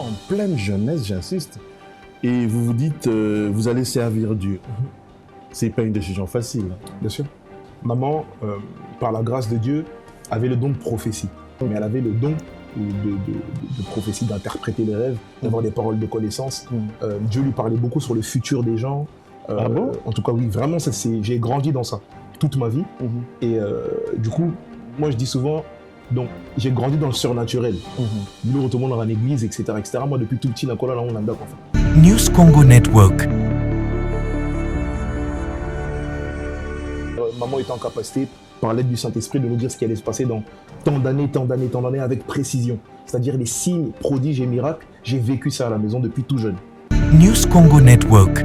en pleine jeunesse, j'insiste, et vous vous dites, vous allez servir Dieu. C'est pas une décision facile. Bien sûr. Maman, par la grâce de Dieu, avait le don de prophétie. Mais elle avait le don de prophétie, d'interpréter les rêves, d'avoir des paroles de connaissance. Dieu lui parlait beaucoup sur le futur des gens. Ah bon? En tout cas, oui, vraiment, j'ai grandi dans ça toute ma vie. Et du coup, moi, je dis souvent, donc, j'ai grandi dans le surnaturel. Nous retournons dans l'église, etc., etc. Moi, depuis tout petit, on a News Congo Network. Maman était en capacité, par l'aide du Saint-Esprit, de nous dire ce qui allait se passer dans tant d'années, avec précision. C'est-à-dire les signes, prodiges et miracles. J'ai vécu ça à la maison depuis tout jeune. News Congo Network.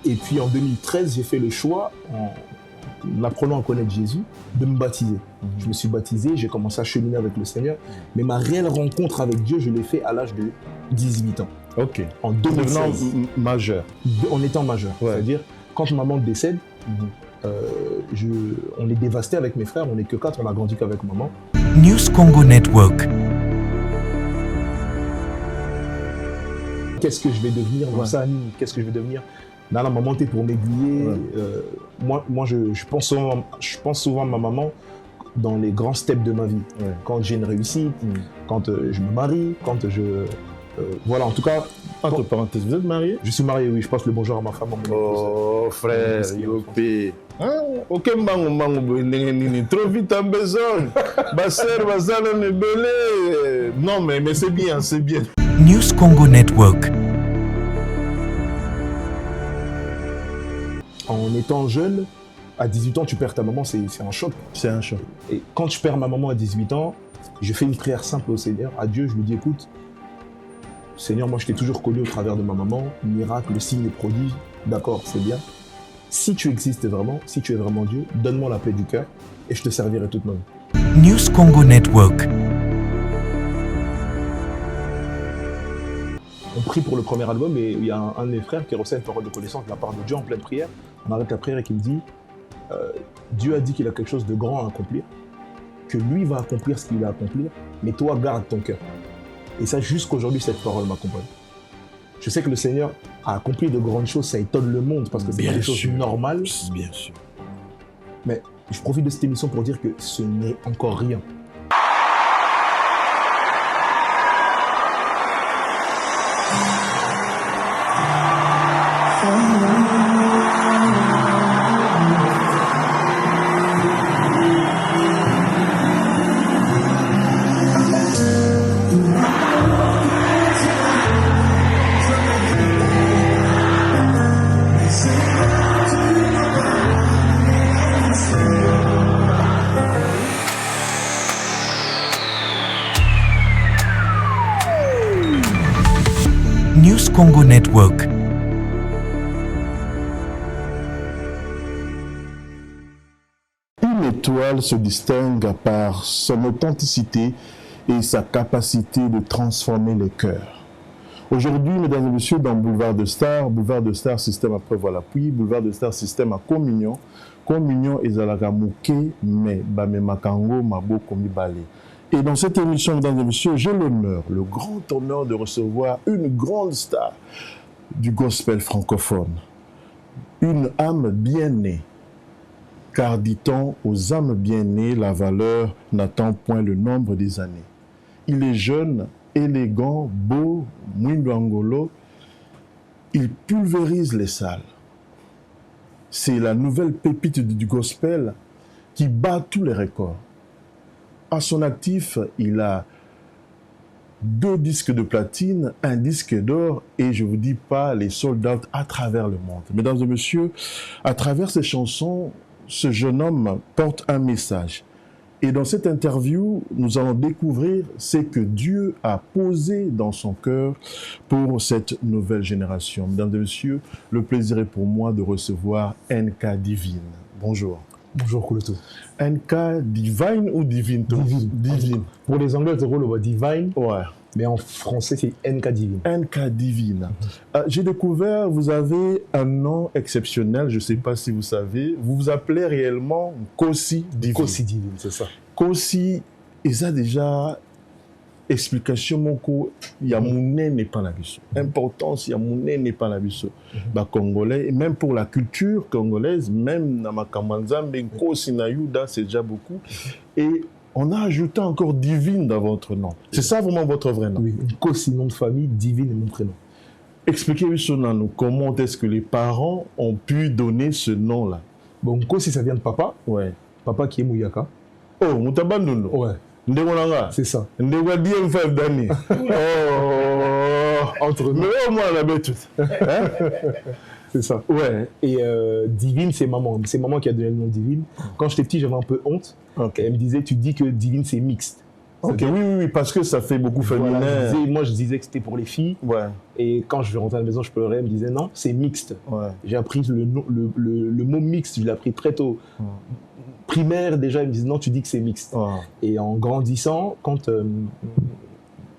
Et puis en 2013, j'ai fait le choix, en apprenant à connaître Jésus, de me baptiser. Je me suis baptisé, j'ai commencé à cheminer avec le Seigneur. Mais ma réelle rencontre avec Dieu, je l'ai fait à l'âge de 18 ans. Ok. En 2016. Devenant majeur. En étant majeur. Ouais. C'est-à-dire, quand maman décède, on est dévasté avec mes frères, on n'est que 4, on a grandi qu'avec maman. News Congo Network. Qu'est-ce que je vais devenir dans ça, Annie? Qu'est-ce que je vais devenir? Là, la maman, t'es pour m'aiguiller. Moi je pense souvent à ma maman dans les grands steps de ma vie. Quand j'ai une réussite, quand je me marie, quand je... voilà, en tout cas... Entre parenthèses, vous êtes marié? Je suis marié, oui. Je passe le bonjour à ma femme. Oh, frère, Yopé. Ok, trop vite en besoin. Basser, Bazal, on est belé. Non, mais c'est bien, c'est bien. News Congo Network. En étant jeune, à 18 ans, tu perds ta maman, c'est un choc. C'est un choc. Et quand je perds ma maman à 18 ans, je fais une prière simple au Seigneur, à Dieu, je lui dis, écoute, Seigneur, moi je t'ai toujours connu au travers de ma maman, miracle, signe et prodige, d'accord, c'est bien. Si tu existes vraiment, si tu es vraiment Dieu, donne-moi la paix du cœur et je te servirai toute ma vie. News Congo Network. On prie pour le premier album et il y a un de mes frères qui reçoit une parole de connaissance de la part de Dieu en pleine prière. On arrête la prière et qui me dit Dieu a dit qu'il a quelque chose de grand à accomplir, que lui va accomplir ce qu'il a à accomplir, mais toi garde ton cœur. Et ça, jusqu'aujourd'hui, cette parole m'accompagne. Je sais que le Seigneur a accompli de grandes choses, ça étonne le monde parce que c'est des choses normales. Bien sûr. Mais je profite de cette émission pour dire que ce n'est encore rien. News Congo Network. Une étoile se distingue par son authenticité et sa capacité de transformer les cœurs. Aujourd'hui, mesdames et messieurs, dans Boulevard de Stars, système après voilà puis, Boulevard de Stars, système à communion. Communion ezalaka muke, mais bame makango mabo komi balé. Et dans cette émission, mesdames et messieurs, j'ai l'honneur, le grand honneur de recevoir une grande star du gospel francophone. Une âme bien née. Car dit-on, aux âmes bien nées, la valeur n'attend point le nombre des années. Il est jeune, élégant, beau, mwindo angolo. Il pulvérise les salles. C'est la nouvelle pépite du gospel qui bat tous les records. À son actif, il a 2 disques de platine, 1 disque d'or et je ne vous dis pas les sold out à travers le monde. Mesdames et messieurs, à travers ces chansons, ce jeune homme porte un message. Et dans cette interview, nous allons découvrir ce que Dieu a posé dans son cœur pour cette nouvelle génération. Mesdames et messieurs, le plaisir est pour moi de recevoir NK Divine. Bonjour. Bonjour Kouleto. NK Divine ou Divine? Divine. Pour les Anglais, c'est le Divine. Ouais. Mais en français, c'est NK Divine. NK Divine. J'ai découvert, vous avez un nom exceptionnel, je ne sais pas si vous savez. Vous vous appelez réellement Kosi Divine. Kosi Divine, c'est ça. Kosi Et ça déjà, explication, mon coup, il y a mon n'est pas la biso. Importance, il y a mon n'est pas la biso. Bah, Congolais, et même pour la culture congolaise, même dans ma Kamanza, Benko, Sinayuda, c'est déjà beaucoup. Et on a ajouté encore Divine dans votre nom. C'est ça vraiment votre vrai nom? Oui, Nko, c'est nom de famille, Divine est mon prénom. Expliquez-nous sur nous, comment est-ce que les parents ont pu donner ce nom-là? Bon, Nko, si ça vient de papa, Ouais. papa qui est Mouyaka. Oh, Moutabandono. Ouais, Ndewonanga. c'est ça. Ndewa DM5 d'année. Oh, Entre nous. mais au moins la bête. Hein? C'est ça. Ouais. Et Divine, c'est maman. C'est maman qui a donné le nom Divine. Quand j'étais petit, j'avais un peu honte. Ok. Et elle me disait, tu dis que Divine, c'est mixte. Ok, oui, parce que ça fait beaucoup féminin. Voilà, moi, je disais que c'était pour les filles. Ouais. Et quand je vais rentrer à la maison, je pleurais. Elle me disait, non, c'est mixte. Ouais. J'ai appris le mot mixte, je l'ai appris très tôt. Primaire, déjà, ils me disaient, non, tu dis que c'est mixte. Ouais. Et en grandissant, quand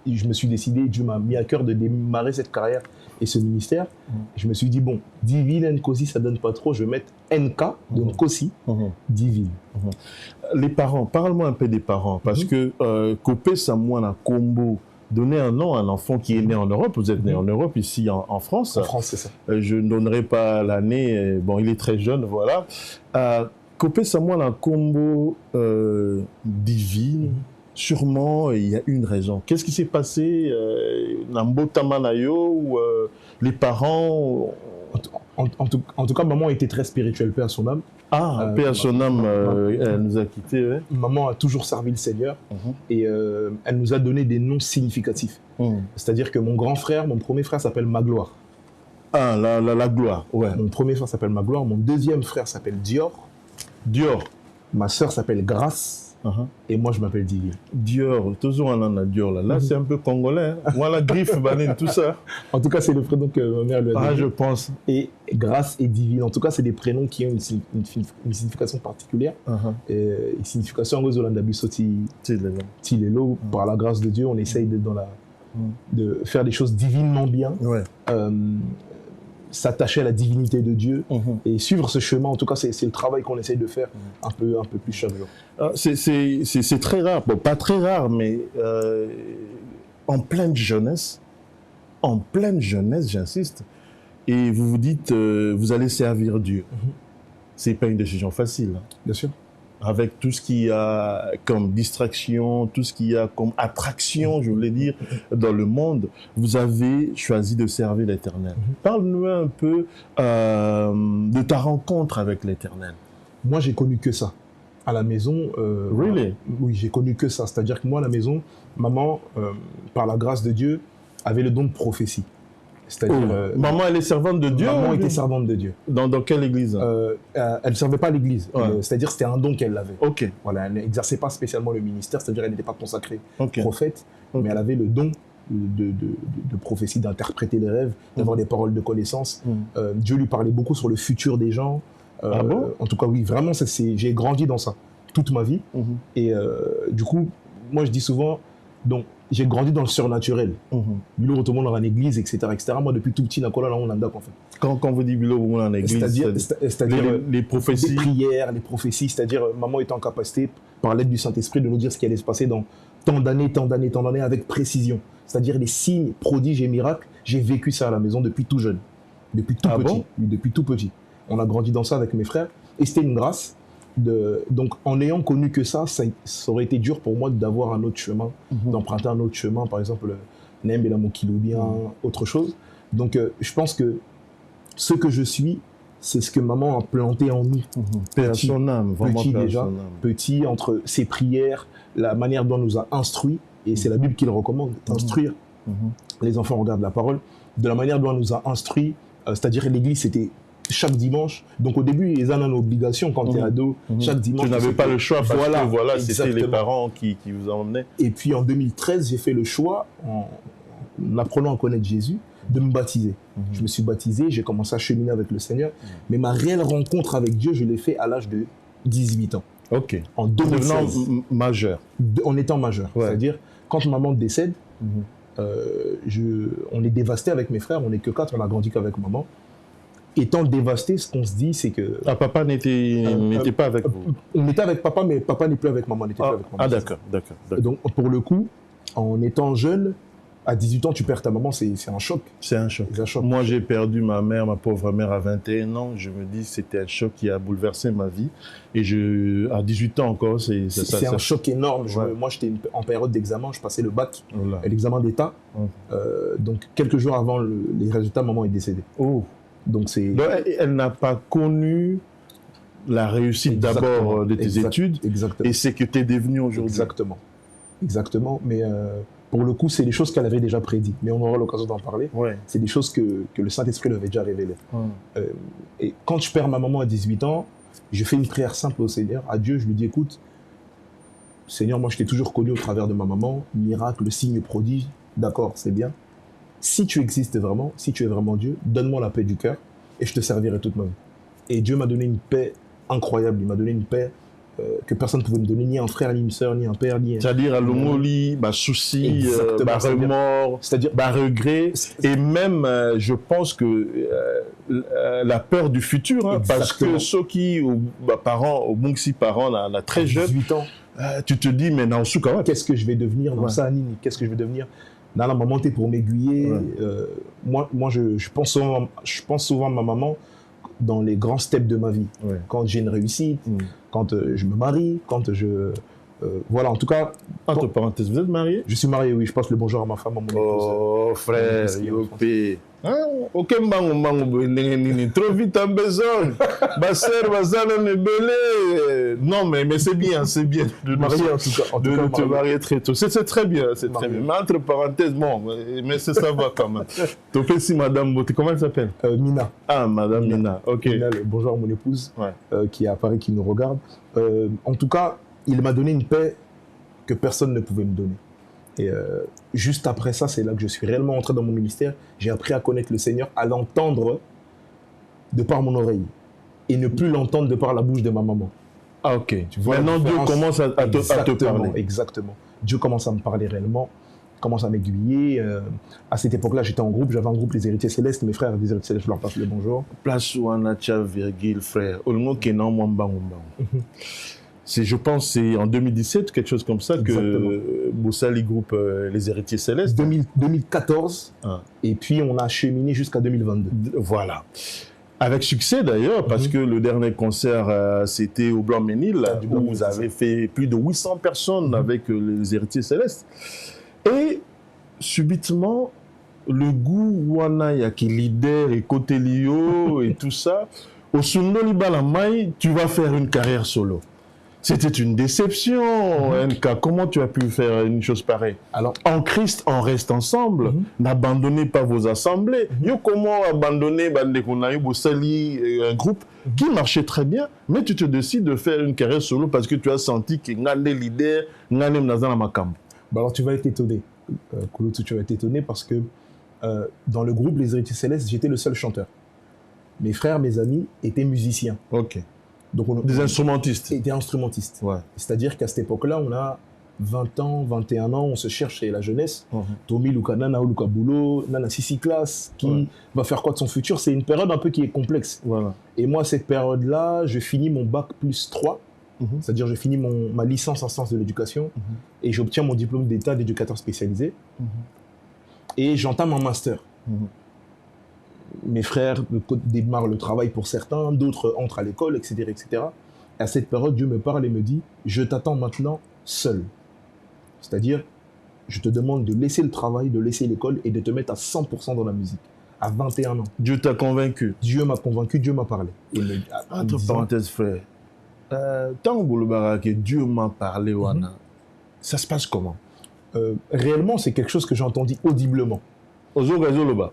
je me suis décidé, Dieu m'a mis à cœur de démarrer cette carrière et ce ministère, je me suis dit, bon, Divine Nkosi, ça donne pas trop, je vais mettre NK, donc Kosi, Divine. Les parents, parle-moi un peu des parents, parce que Kopé Samoana Kombo, donner un nom à un enfant qui est né en Europe, vous êtes né en Europe, ici en France. En France, c'est ça. Je ne donnerai pas l'année, bon, il est très jeune, voilà. Kopé Samoana Kombo, Divine, sûrement, il y a une raison. Qu'est-ce qui s'est passé Nambo Tamanayo, ou les parents... En tout cas, maman était très spirituelle, paix à son âme. Ah, paix à son âme, elle nous a quittés. Ouais. Maman a toujours servi le Seigneur et elle nous a donné des noms significatifs. C'est-à-dire que mon grand frère, mon premier frère s'appelle Magloire. Ah, la gloire, ouais. Mon premier frère s'appelle Magloire, mon deuxième frère s'appelle Dior. Dior. Ma sœur s'appelle Grâce. Et moi, je m'appelle Divine. Dior, toujours on a Dior là. Là, c'est un peu congolais. Hein? Voilà, griffe, banane, tout ça. En tout cas, c'est le prénom que ma mère lui a donné. Ah, je pense. Et Grâce et Divine. En tout cas, c'est des prénoms qui ont une signification particulière. Une signification en Gozolanda Bissoti Tilelo. Par la grâce de Dieu, on essaye d'être dans de faire des choses divinement bien. Ouais. S'attacher à la divinité de Dieu et suivre ce chemin. En tout cas, c'est le travail qu'on essaye de faire un peu plus chaque jour. C'est très rare, bon, pas très rare, mais en pleine jeunesse, j'insiste, et vous vous dites, vous allez servir Dieu. C'est pas une décision facile. Hein. Bien sûr. Avec tout ce qu'il y a comme distraction, tout ce qu'il y a comme attraction, je voulais dire, dans le monde, vous avez choisi de servir l'Éternel. Parle-nous un peu de ta rencontre avec l'Éternel. Moi, j'ai connu que ça. À la maison, really? Oui, j'ai connu que ça. C'est-à-dire que moi, à la maison, maman, par la grâce de Dieu, avait le don de prophétie. C'est-à-dire, maman, elle est servante de Dieu? Maman était servante de Dieu. Dans quelle église? Elle ne servait pas l'église. C'est-à-dire que c'était un don qu'elle avait. Ok. Voilà, elle n'exerçait pas spécialement le ministère, c'est-à-dire qu'elle n'était pas consacrée prophète, mais elle avait le don de prophétie, d'interpréter les rêves, d'avoir des paroles de connaissance. Dieu lui parlait beaucoup sur le futur des gens. Ah bon? En tout cas, oui, vraiment, j'ai grandi dans ça toute ma vie. Et du coup, moi, je dis souvent, donc, j'ai grandi dans le surnaturel. Bilo retourne dans l'église, etc., etc. Moi, depuis tout petit, Nakola, là, on a quoi, en fait. Quand vous dites Bilo retourne dans l'église, c'est-à-dire les prophéties, les prières, les prophéties, c'est-à-dire maman était en capacité, par l'aide du Saint-Esprit, de nous dire ce qui allait se passer dans tant d'années, avec précision. C'est-à-dire les signes, prodiges et miracles. J'ai vécu ça à la maison depuis tout jeune, depuis tout petit. Bon? Oui, depuis tout petit. On a grandi dans ça avec mes frères, et c'était une grâce. Donc, en ayant connu que ça aurait été dur pour moi d'avoir un autre chemin, d'emprunter un autre chemin, par exemple, Nembela Mokilo, bien autre chose. Donc, je pense que ce que je suis, c'est ce que maman a planté en nous. Petit, son âme, petit déjà, petit, entre ses prières, la manière dont elle nous a instruits, et c'est la Bible qui le recommande, instruire. Les enfants regardent la parole. De la manière dont elle nous a instruits, c'est-à-dire l'église, c'était chaque dimanche. Donc au début, ils ont une obligation quand tu es ado. Chaque dimanche. Tu n'avais pas le choix parce que voilà, c'était exactement. les parents qui vous emmenaient. Et puis en 2013, j'ai fait le choix, en apprenant à connaître Jésus, de me baptiser. Je me suis baptisé, j'ai commencé à cheminer avec le Seigneur. Mais ma réelle rencontre avec Dieu, je l'ai fait à l'âge de 18 ans. Ok. En 2016. Devenant majeur. En étant majeur. Ouais. C'est-à-dire, quand maman décède, on est dévasté avec mes frères, on n'est que 4, on a grandi qu'avec maman. étant dévasté, ce qu'on se dit, c'est que... Ah, papa n'était pas avec vous. On était avec papa, mais papa n'est plus avec maman. D'accord. Donc, pour le coup, en étant jeune, à 18 ans, tu perds ta maman, c'est un choc. C'est un choc. Moi, j'ai perdu ma mère, ma pauvre mère, à 21 ans. Je me dis c'était un choc qui a bouleversé ma vie. Et à 18 ans encore, c'est un choc énorme. Moi, j'étais en période d'examen, je passais le bac, l'examen d'État. Donc, quelques jours avant les résultats, maman est décédée. Oh. Donc, elle n'a pas connu la réussite d'abord de tes études. Exactement. Et c'est que tu es devenu aujourd'hui. Exactement. Mais pour le coup, c'est des choses qu'elle avait déjà prédit. Mais on aura l'occasion d'en parler. Ouais. C'est des choses que le Saint-Esprit lui avait déjà révélées. Et quand je perds ma maman à 18 ans, je fais une prière simple au Seigneur. À Dieu, je lui dis, écoute, Seigneur, moi je t'ai toujours connu au travers de ma maman. Miracle, signe, prodige. D'accord, c'est bien. Si tu existes vraiment, si tu es vraiment Dieu, donne-moi la paix du cœur et je te servirai toute ma vie. Et Dieu m'a donné une paix incroyable. Il m'a donné une paix que personne ne pouvait me donner, ni un frère, ni une sœur, ni un père, ni... C'est-à-dire à l'homoli, souci, remords, c'est-à-dire regret, et même, je pense que la peur du futur, parce que ceux qui, parents, au Bungsi parents, là, très jeunes, 18 ans, tu te dis, mais non, qu'est-ce que je vais devenir dans ça, Nini? Qu'est-ce que je vais devenir? Dans la maman, t'es pour m'aiguiller. Moi, je pense souvent à ma maman dans les grands steps de ma vie. Quand j'ai une réussite, quand je me marie, quand je... voilà, en tout cas... Entre parenthèses, vous êtes marié? Je suis marié, oui. Je passe le bonjour à ma femme, à mon épouse. Oh, frère, Yopé. Ok, trop vite en besogne. Ma sœur, ma sœur, non, mais c'est bien de marier, en tout cas. De te marier très tôt. C'est très bien, c'est très bien. Mais entre parenthèses, bon, mais ça va quand même. Topé, si Madame Beauté, comment elle s'appelle? Mina. Ah, Madame Mina, ok. Mina, bonjour à mon épouse, qui est à Paris, qui nous regarde. En tout cas, il m'a donné une paix que personne ne pouvait me donner. Et juste après ça, c'est là que je suis réellement entré dans mon ministère. J'ai appris à connaître le Seigneur, à l'entendre de par mon oreille et ne plus l'entendre de par la bouche de ma maman. Ah, ok. Maintenant, Dieu commence à te parler. Exactement. Dieu commence à me parler réellement, commence à m'aiguiller. À cette époque-là, j'étais en groupe, j'avais un groupe Les Héritiers Célestes. Mes frères des Héritiers Célestes, je leur passe le bonjour. Place où on a virgule, frère. Je pense c'est en 2017, quelque chose comme ça, que Boussali groupe Les Héritiers Célestes. 2014, et puis on a cheminé jusqu'à 2022. Voilà. Avec succès d'ailleurs, parce que le dernier concert, c'était au Blanc-Ménil, où vous avez fait plus de 800 personnes avec Les Héritiers Célestes. Et subitement, le goût Wana qui leader et côté Lio et tout ça, au Sundoli Balamai, tu vas faire une carrière solo. C'était une déception, NK. Comment tu as pu faire une chose pareille? Alors, en Christ, on reste ensemble. N'abandonnez pas vos assemblées. Comment abandonner un groupe qui marchait très bien, mais tu te décides de faire une carrière solo parce que tu as senti que les leaders, alors, tu vas être étonné. Kouloutou, tu vas être étonné parce que dans le groupe Les Héritiers Célestes, j'étais le seul chanteur. Mes frères, mes amis étaient musiciens. Ok. Donc des instrumentistes. Des instrumentistes. Ouais. C'est-à-dire qu'à cette époque-là, on a 20 ans, 21 ans, on se cherche chez la jeunesse. Tommy, Luka Nana, Luka Boulot, Nana Sissi Class, qui va faire quoi de son futur? C'est une période un peu qui est complexe. Voilà. Et moi, cette période-là, je finis mon bac plus 3. C'est-à-dire je finis ma licence en sciences de l'éducation et j'obtiens mon diplôme d'état d'éducateur spécialisé. Et j'entame un master. Mes frères démarrent le travail pour certains, d'autres entrent à l'école, etc., etc. À cette période, Dieu me parle et me dit « Je t'attends maintenant seul ». C'est-à-dire, je te demande de laisser le travail, de laisser l'école et de te mettre à 100% dans la musique, à 21 ans. Dieu t'a convaincu? Dieu m'a convaincu, Dieu m'a parlé. Entre parenthèses, frère, tant que Dieu m'a parlé, ça se passe comment? Réellement, c'est quelque chose que j'ai entendu audiblement.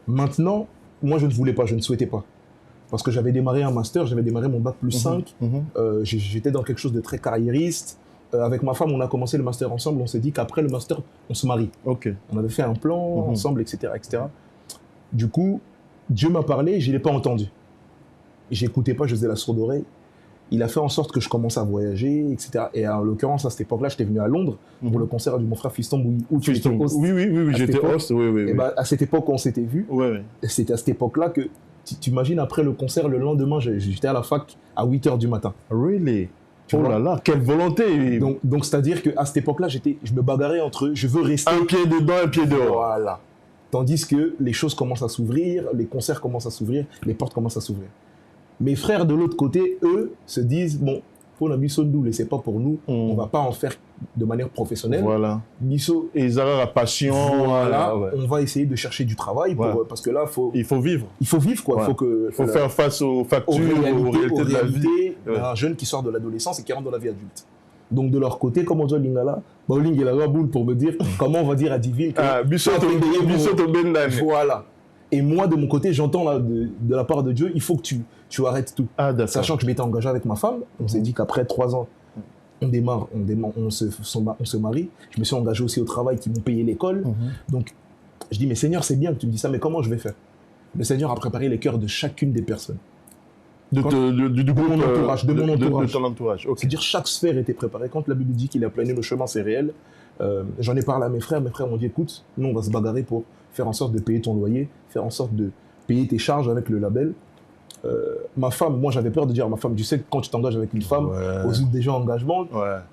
Maintenant, moi, je ne voulais pas, je ne souhaitais pas. Parce que j'avais démarré un master, j'avais démarré mon bac plus 5. J'étais dans quelque chose de très carriériste. Avec ma femme, on a commencé le master ensemble. On s'est dit qu'après le master, on se marie. On avait fait un plan ensemble, etc., etc. Du coup, Dieu m'a parlé et je ne l'ai pas entendu. J'écoutais pas, je faisais la sourde oreille. il a fait en sorte que je commence à voyager, etc. Et en l'occurrence, à cette époque-là, j'étais venu à Londres pour le concert de mon frère Fiston, où tu étais host. Oui, À j'étais cette époque. host, oui. Et bah, à cette époque, on s'était vus. Ouais. C'était à cette époque-là que, tu imagines, après le concert, le lendemain, j'étais à la fac à 8h du matin. Really? Tu Oh vois? là là, quelle volonté! Donc c'est-à-dire qu'à cette époque-là, je me bagarrais entre je veux rester. Un pied dedans, un pied dehors. Voilà. Tandis que les choses commencent à s'ouvrir, les concerts commencent à s'ouvrir, les portes commencent à s'ouvrir. Mes frères de l'autre côté, eux, se disent bon, pour la Bisso Ndoul, c'est pas pour nous, on va pas en faire de manière professionnelle. Voilà. Bisso, Et ils auront la passion. voilà, ouais. on va essayer de chercher du travail parce que là, Il faut vivre. il faut vivre quoi. Ouais. Il faut faire face aux factures, aux réalités de la vie. Il y a un jeune qui sort de l'adolescence et qui rentre dans la vie adulte. Donc de leur côté, comme on dit Lingala, Bowling est la boule pour me dire comment on va dire à Divine que Ah, Bisso to Bendane. voilà. Et moi, de mon côté, j'entends là, de la part de Dieu, il faut que tu arrêtes tout. Ah, d'accord. Sachant que je m'étais engagé avec ma femme, on s'est dit qu'après 3 ans, on se marie. Je me suis engagé aussi au travail qui m'ont payé l'école. Donc, je dis, mais Seigneur, c'est bien que tu me dis ça, mais comment je vais faire? Le Seigneur a préparé les cœurs de chacune des personnes. Du groupe, mon entourage, de mon entourage. De ton entourage. Ok. C'est-à-dire chaque sphère était préparée. Quand la Bible dit qu'il a plané le chemin, c'est réel. J'en ai parlé à mes frères m'ont dit, écoute, nous on va se bagarrer pour faire en sorte de payer ton loyer, faire en sorte de payer tes charges avec le label. Ma femme, moi j'avais peur de dire à ma femme, tu sais que quand tu t'engages avec une femme, aux autres déjà engagement,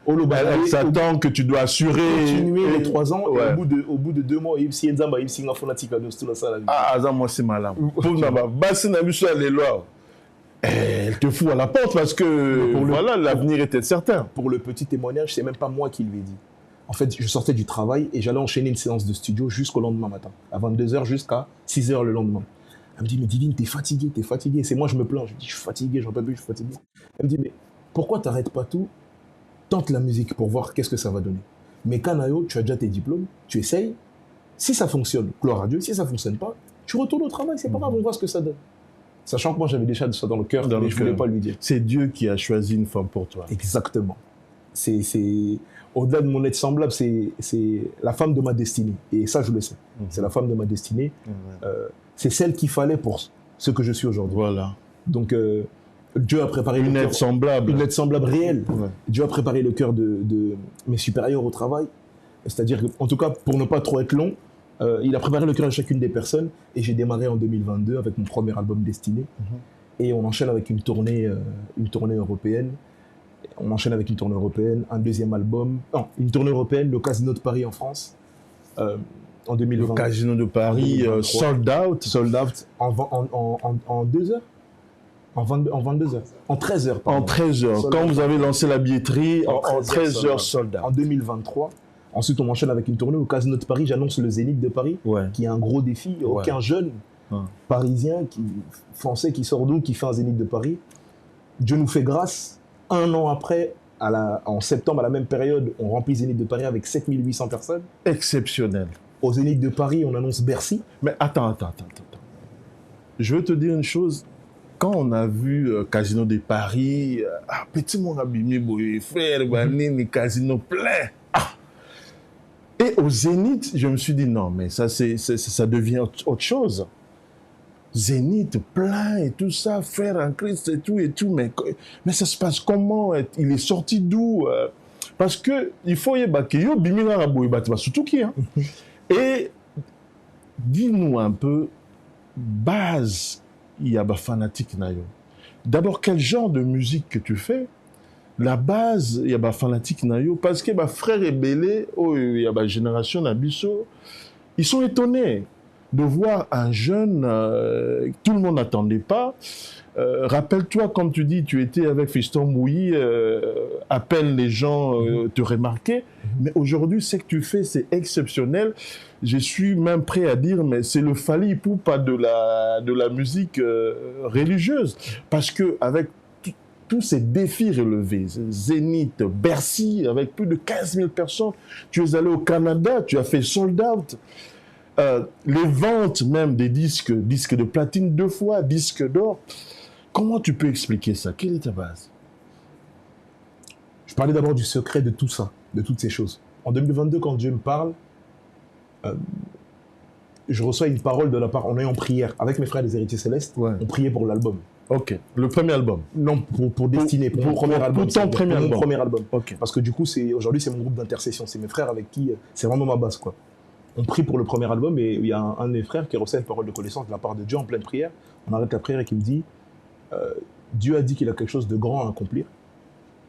Elle s'attend que tu dois assurer. Continuer les 3 ans, Ouais. et au bout de 2 mois, il y a une informatique à tout ça. Ah, ça, moi, c'est malin. Pour les lois. Elle te fout à la porte parce que voilà, l'avenir était certain. Pour le petit témoignage, c'est même pas moi qui lui ai dit. En fait, je sortais du travail et j'allais enchaîner une séance de studio jusqu'au lendemain matin, à 22h jusqu'à 6h le lendemain. Elle me dit, mais Divine, t'es fatigué. C'est moi, je me plains. Je dis, je suis fatigué, j'en peux plus, je suis fatigué. Elle me dit, mais pourquoi t'arrêtes pas tout? Tente la musique pour voir qu'est-ce que ça va donner. Mais Kanayo, tu as déjà tes diplômes, tu essayes. Si ça fonctionne, gloire à Dieu. Si ça fonctionne pas, tu retournes au travail, c'est pas grave, on voit ce que ça donne. Sachant que moi, j'avais déjà ça dans le cœur, mais je voulais pas lui dire. C'est Dieu qui a choisi une femme pour toi. Exactement. C'est au-delà de mon être semblable, c'est la femme de ma destinée. Et ça, je le sais. C'est la femme de ma destinée. C'est celle qu'il fallait pour ce que je suis aujourd'hui. Voilà. Donc, Dieu a préparé une aide semblable. Une aide semblable réelle. Ouais. Dieu a préparé le cœur de mes supérieurs au travail. C'est-à-dire, en tout cas, pour ne pas trop être long, il a préparé le cœur de chacune des personnes. Et j'ai démarré en 2022 avec mon premier album Destiné. Et on enchaîne avec une tournée européenne. On enchaîne avec une tournée européenne, un deuxième album. Non, une tournée européenne, le Casino de Paris en France. En 2020. Le Casino de Paris, sold out. Sold out en 2 heures. En 22 heures. En 13 heures. Pardon. En 13 heures. Sold Quand out. vous avez lancé la billetterie, en 13 heures sold out. En 2023. Ensuite, on enchaîne avec une tournée au Casino de Paris. J'annonce le Zénith de Paris, qui est un gros défi. Aucun jeune parisien, français qui sort d'où, qui fait un Zénith de Paris. Dieu nous fait grâce. 1 an après, en septembre, à la même période, on remplit Zénith de Paris avec 7800 personnes. Exceptionnel. Au Zénith de Paris, on annonce Bercy. Mais attends. Je veux te dire une chose. Quand on a vu Casino de Paris, petit mon abîmé, frère, les casinos pleins. Et au Zénith, je me suis dit non, mais ça devient autre chose. Zénith plein et tout ça, frère en Christ et tout, mais ça se passe comment? Il est sorti d'où? Parce que il faut y surtout qui, hein. Et dis-nous un peu, base, il y a fanatique nayo. D'abord, quel genre de musique que tu fais? La base, il y a fanatique nayo, parce que frère et Belé, il y a génération Nabiso, ils sont étonnés de voir un jeune, tout le monde n'attendait pas. Rappelle-toi, comme tu dis, tu étais avec Fiston Mouyi, à peine les gens te remarquaient, mais aujourd'hui, ce que tu fais, c'est exceptionnel. Je suis même prêt à dire, mais c'est le Fally Ipupa de la musique religieuse, parce que avec tous ces défis relevés, Zénith, Bercy, avec plus de 15 000 personnes, tu es allé au Canada, tu as fait sold out. Les ventes même des disques de platine 2 fois, disques d'or. Comment tu peux expliquer ça? Quelle est ta base? Je parlais d'abord du secret de tout ça, de toutes ces choses. En 2022, quand Dieu me parle, je reçois une parole de la part, on est en prière, avec mes frères des Héritiers Célestes, on priait pour l'album. Ok. Le premier album. Non, pour Destiné, pour mon premier album. Pour ton premier album. Mon premier album. Ok. Parce que du coup, aujourd'hui, c'est mon groupe d'intercession. C'est mes frères avec qui, c'est vraiment ma base, quoi. On prie pour le premier album et il y a un de mes frères qui reçoit une parole de connaissance de la part de Dieu en pleine prière. On arrête la prière et qui me dit Dieu a dit qu'il a quelque chose de grand à accomplir,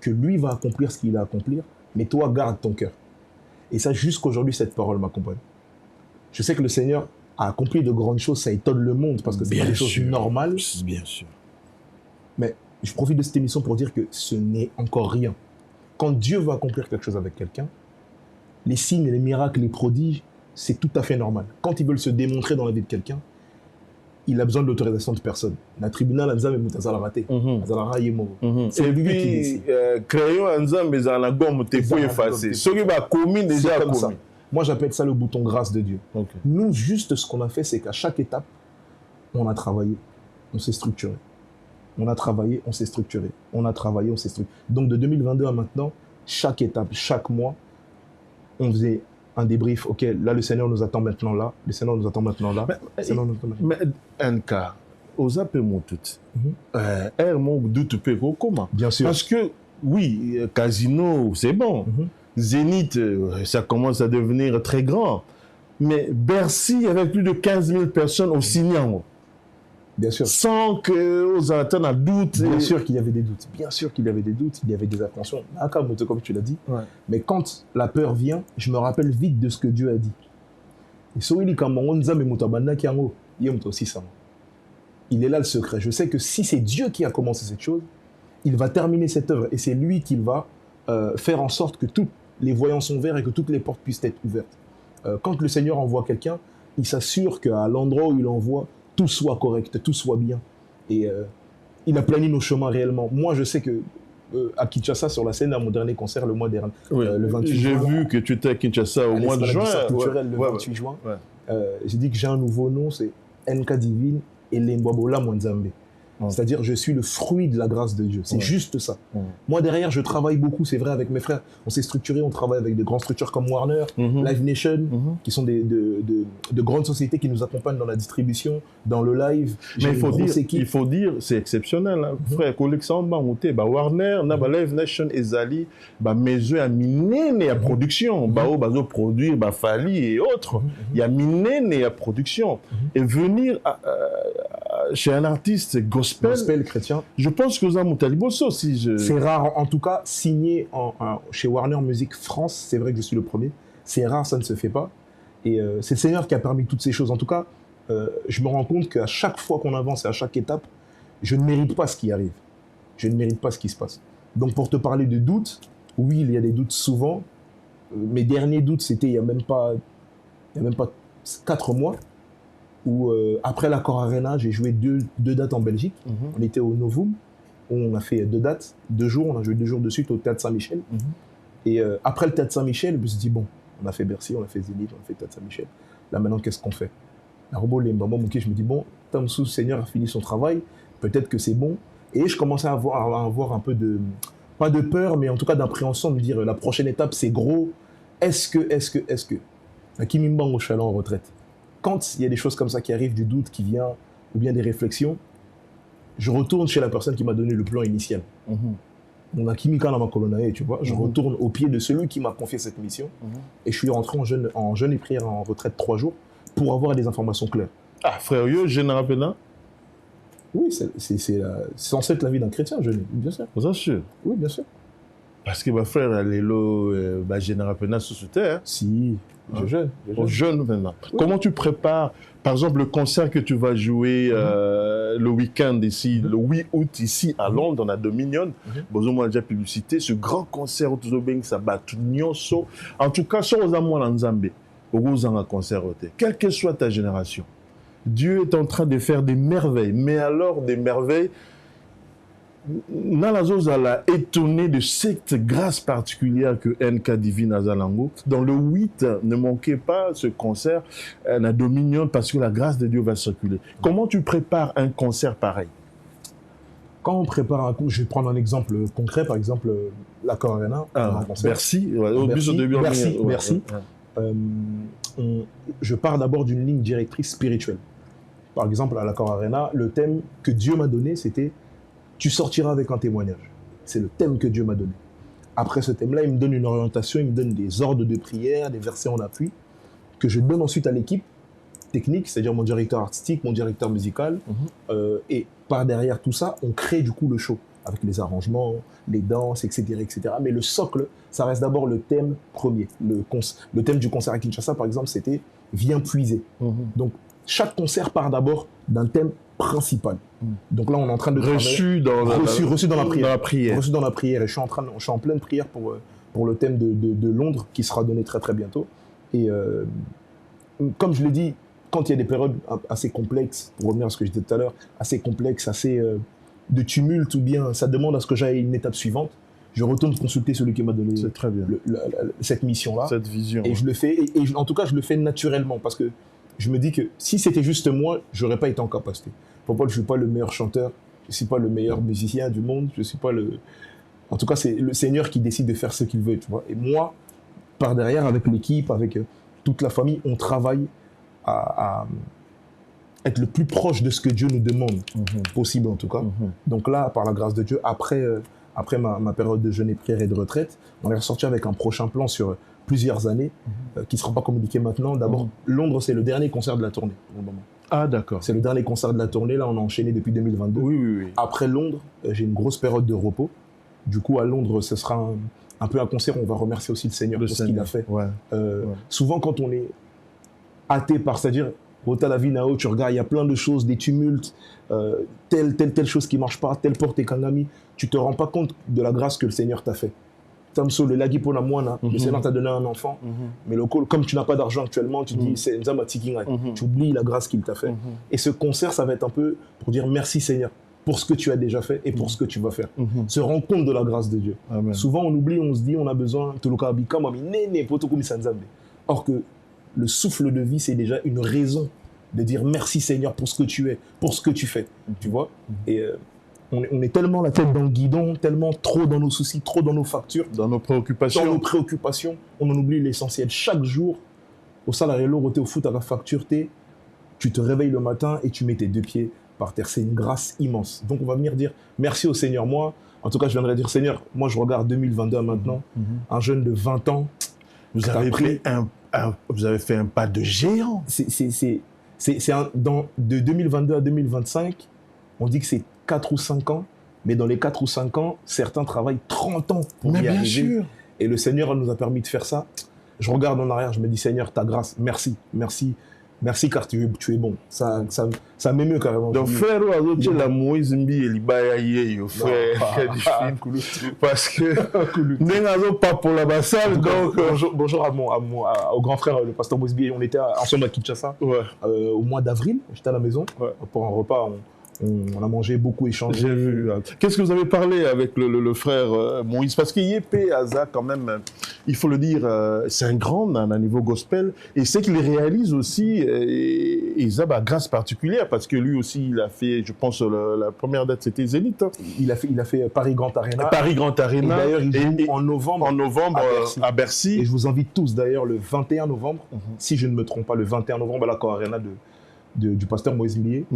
que lui va accomplir ce qu'il a à accomplir, mais toi, garde ton cœur. Et ça, jusqu'aujourd'hui, cette parole m'accompagne. Je sais que le Seigneur a accompli de grandes choses, ça étonne le monde parce que c'est des choses normales. Bien sûr. Mais je profite de cette émission pour dire que ce n'est encore rien. Quand Dieu va accomplir quelque chose avec quelqu'un, les signes, les miracles, les prodiges, c'est tout à fait normal. Quand ils veulent se démontrer dans la vie de quelqu'un, il a besoin de l'autorisation de personne. Le tribunal, c'est raté. Et puis, créons ensemble, mais en a gomme, t'es pas effacé. Ce qui va commis déjà comme ça. commis. Moi, j'appelle ça le bouton grâce de Dieu. Okay. Nous, juste ce qu'on a fait, c'est qu'à chaque étape, on a travaillé, on s'est structuré. On a travaillé, on s'est structuré. On a travaillé, on s'est structuré. Donc, de 2022 à maintenant, chaque étape, chaque mois, on faisait un débrief. Ok, là, le Seigneur nous attend maintenant là. Le Seigneur nous attend maintenant là. Mais un cas, aux appels mon tout. Mon doute peut comment? Bien sûr. Parce que, oui, Casino, c'est bon. Zénith, ça commence à devenir très grand. Mais Bercy, avec plus de 15 000 personnes au Signan. Bien sûr. Sans qu'aux attendent un doute. Bien sûr qu'il y avait des doutes. Bien sûr qu'il y avait des doutes. Il y avait des appréhensions. Comme tu l'as dit. Ouais. Mais quand la peur vient, je me rappelle vite de ce que Dieu a dit. Il est là le secret. Je sais que si c'est Dieu qui a commencé cette chose, il va terminer cette œuvre. Et c'est lui qui va faire en sorte que tous les voyants sont verts et que toutes les portes puissent être ouvertes. Quand le Seigneur envoie quelqu'un, il s'assure qu'à l'endroit où il envoie, tout soit correct, tout soit bien. Et il a planifié nos chemins réellement. Moi, je sais que à Kinshasa, sur la scène, à mon dernier concert, le mois dernier, le 28 juin. J'ai vu que tu étais à Kinshasa au mois de juin. Le 28 juin. J'ai dit que j'ai un nouveau nom, c'est NK Divine et Lembwabola Mwanzambe. C'est-à-dire, je suis le fruit de la grâce de Dieu. C'est juste ça. Moi, derrière, je travaille beaucoup, c'est vrai, avec mes frères. On s'est structuré, on travaille avec de grandes structures comme Warner, Live Nation, qui sont de grandes sociétés qui nous accompagnent dans la distribution, dans le live. Mais il faut dire, c'est exceptionnel. Hein. Frère, Warner, Live Nation, Ezali, Maison a miné à production. Bazo produire, Fali et autres. Il y a miné à production. Et venir chez un artiste gospel chrétien. Je pense que vous avez Moutaliboso aussi. C'est rare, en tout cas, signé chez Warner Music France, c'est vrai que je suis le premier. C'est rare, ça ne se fait pas. Et c'est le Seigneur qui a permis toutes ces choses. En tout cas, je me rends compte qu'à chaque fois qu'on avance et à chaque étape, je ne mérite pas ce qui arrive. Je ne mérite pas ce qui se passe. Donc pour te parler de doutes, oui, il y a des doutes souvent. Mes derniers doutes, c'était il n'y a même pas 4 mois. Où après l'Accor Arena, j'ai joué deux dates en Belgique. On était au Novum, où on a fait 2 dates, 2 jours, on a joué 2 jours de suite au Théâtre Saint-Michel. Et après le Théâtre Saint-Michel, je me suis dit, bon, on a fait Bercy, on a fait Zénith, on a fait Théâtre Saint-Michel. Là maintenant, qu'est-ce qu'on fait? Je me dis, bon, Tamsou, le Seigneur a fini son travail, peut-être que c'est bon. Et je commençais à avoir un peu de, pas de peur, mais en tout cas d'appréhension, de me dire, la prochaine étape, c'est gros. Est-ce que Kimimba au chalet en retraite. Quand il y a des choses comme ça qui arrivent, du doute qui vient, ou bien des réflexions, je retourne chez la personne qui m'a donné le plan initial. On a Kimika dans ma colonne, tu vois. Je retourne au pied de celui qui m'a confié cette mission. Et je suis rentré en jeûne et prière en retraite 3 jours pour avoir des informations claires. Ah, frère, jeûne rapidement. Oui, c'est censé être la vie d'un chrétien, jeûner, bien sûr. Bien sûr. Oui, bien sûr. Parce que ma frère, Lélo, jeûne rapidement sous ce terre. Si. Je jeûne maintenant. Oui. Comment tu prépares, par exemple, le concert que tu vas jouer le week-end ici, le 8 août ici à Londres, dans la Dominion. Besoin déjà publicité, ce grand concert où tu as en tout cas, sur les amours en Zambie, au concert, quelle que soit ta génération, Dieu est en train de faire des merveilles, mais alors des merveilles. Nalazo a étonné de cette grâce particulière que NK Divine a Zalango. Dans le 8, ne manquez pas ce concert, la Dominion, parce que la grâce de Dieu va circuler. Comment tu prépares un concert pareil? Quand on prépare un coup, je vais prendre un exemple concret, par exemple, l'Accor Arena. Bercy. Merci. Je pars d'abord d'une ligne directrice spirituelle. par exemple, à l'Accor Arena, le thème que Dieu m'a donné, c'était « Tu sortiras avec un témoignage ». C'est le thème que Dieu m'a donné. Après ce thème-là, il me donne une orientation, il me donne des ordres de prière, des versets en appui, que je donne ensuite à l'équipe technique, c'est-à-dire mon directeur artistique, mon directeur musical. Et par derrière tout ça, on crée du coup le show, avec les arrangements, les danses, etc. etc. Mais le socle, ça reste d'abord le thème premier. Le thème du concert à Kinshasa, par exemple, c'était « Viens puiser ». Donc, chaque concert part d'abord d'un thème principal. Donc là, on est en train de reçu dans la prière. Reçu dans la prière. Et je suis en pleine prière pour le thème de Londres, qui sera donné très très bientôt. Et comme je l'ai dit, quand il y a des périodes assez complexes, pour revenir à ce que je disais tout à l'heure, assez complexes, assez de tumulte, ou bien ça demande à ce que j'aille une étape suivante, je retourne consulter celui qui m'a donné cette mission-là. Cette vision. Et je le fais, en tout cas, je le fais naturellement, parce que je me dis que si c'était juste moi, je n'aurais pas été en capacité. Je ne suis pas le meilleur chanteur, je ne suis pas le meilleur musicien du monde, je suis pas le... En tout cas, c'est le Seigneur qui décide de faire ce qu'il veut, tu vois. Et moi, par derrière, avec l'équipe, avec toute la famille, on travaille à être le plus proche de ce que Dieu nous demande, possible en tout cas. Donc là, par la grâce de Dieu, après ma période de jeûne et prière et de retraite, on est ressorti avec un prochain plan sur plusieurs années, qui ne sera pas communiqué maintenant. D'abord, Londres, c'est le dernier concert de la tournée, pour le moment. Ah, d'accord. C'est le dernier concert de la tournée. Là, on a enchaîné depuis 2022. Oui. Après Londres, j'ai une grosse période de repos. Du coup, à Londres, ce sera un peu un concert où on va remercier aussi le Seigneur pour ce qu'il a fait. Souvent, quand on est athée par, c'est-à-dire, Ota la vie Nao, tu regardes, il y a plein de choses, des tumultes, telle chose qui ne marche pas, telle porte est kangami, tu ne te rends pas compte de la grâce que le Seigneur t'a fait. Le Seigneur t'a donné un enfant, mais comme tu n'as pas d'argent actuellement, tu dis, c'est tu oublies la grâce qu'il t'a fait. Et ce concert, ça va être un peu pour dire merci Seigneur pour ce que tu as déjà fait et pour ce que tu vas faire. Se rendre compte de la grâce de Dieu. Amen. Souvent, on oublie, on se dit, on a besoin, or que le souffle de vie, c'est déjà une raison de dire merci Seigneur pour ce que tu es, pour ce que tu fais. Tu vois. Et on est tellement la tête dans le guidon, tellement trop dans nos soucis, trop dans nos factures, dans nos préoccupations, on en oublie l'essentiel. Chaque jour, au salarié au foot à la facture, tu te réveilles le matin et tu mets tes deux pieds par terre. C'est une grâce immense. Donc on va venir dire merci au Seigneur. Moi, en tout cas, je viendrai dire Seigneur, moi je regarde 2022 maintenant, un jeune de 20 ans. Vous avez fait un pas de géant. De 2022 à 2025, on dit que c'est 4 ou 5 ans, mais dans les 4 ou 5 ans, certains travaillent 30 ans pour y arriver. Sûr. Et le Seigneur nous a permis de faire ça. Je regarde en arrière, je me dis Seigneur, ta grâce, merci car tu es bon. Ça m'émeut carrément. Donc frère, la Moïse Mbi et Libayaye, frère, parce que n'est pas pour la bassale. Donc bonjour au grand frère, le pasteur Moïse Mbi. On était ensemble à Kinshasa au mois d'avril. J'étais à la maison pour un repas. On a mangé, beaucoup échangé. J'ai vu. Qu'est-ce que vous avez parlé avec le frère Moïse? Parce qu'il y a Aza quand même, il faut le dire, c'est un grand à un niveau gospel. Et c'est qu'il réalise aussi, il a grâce particulière, parce que lui aussi, il a fait, je pense, la première date, c'était Zénith. Hein. Il a fait Paris Grand Arena. Paris Grand Arena. Et d'ailleurs, il joue en novembre à Bercy. Et je vous invite tous, d'ailleurs, le 21 novembre, si je ne me trompe pas, le 21 novembre à l'Accor Arena du pasteur Moïse Mbié.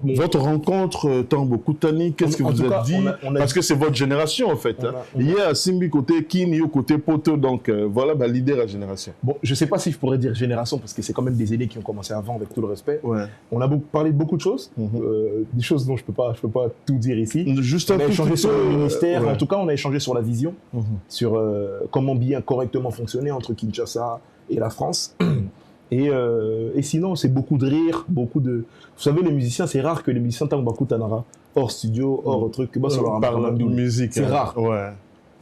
Votre rencontre, Tambo Koutani, qu'est-ce que vous êtes dit? Parce que c'est votre génération en fait. Il y a Simbi côté Kinio côté Poto, donc voilà, leader à génération. Bon, je ne sais pas si je pourrais dire génération, parce que c'est quand même des aînés qui ont commencé avant, avec tout le respect. On a parlé de beaucoup de choses, des choses dont je peux pas tout dire ici. Juste on a échangé sur le ministère, en tout cas on a échangé sur la vision, sur comment bien correctement fonctionner entre Kinshasa et la France. Et sinon, c'est beaucoup de rire, beaucoup de... Vous savez, les musiciens, c'est rare que les musiciens t'en beaucoup tanara hors studio, hors truc. On parle de musique. C'est rare.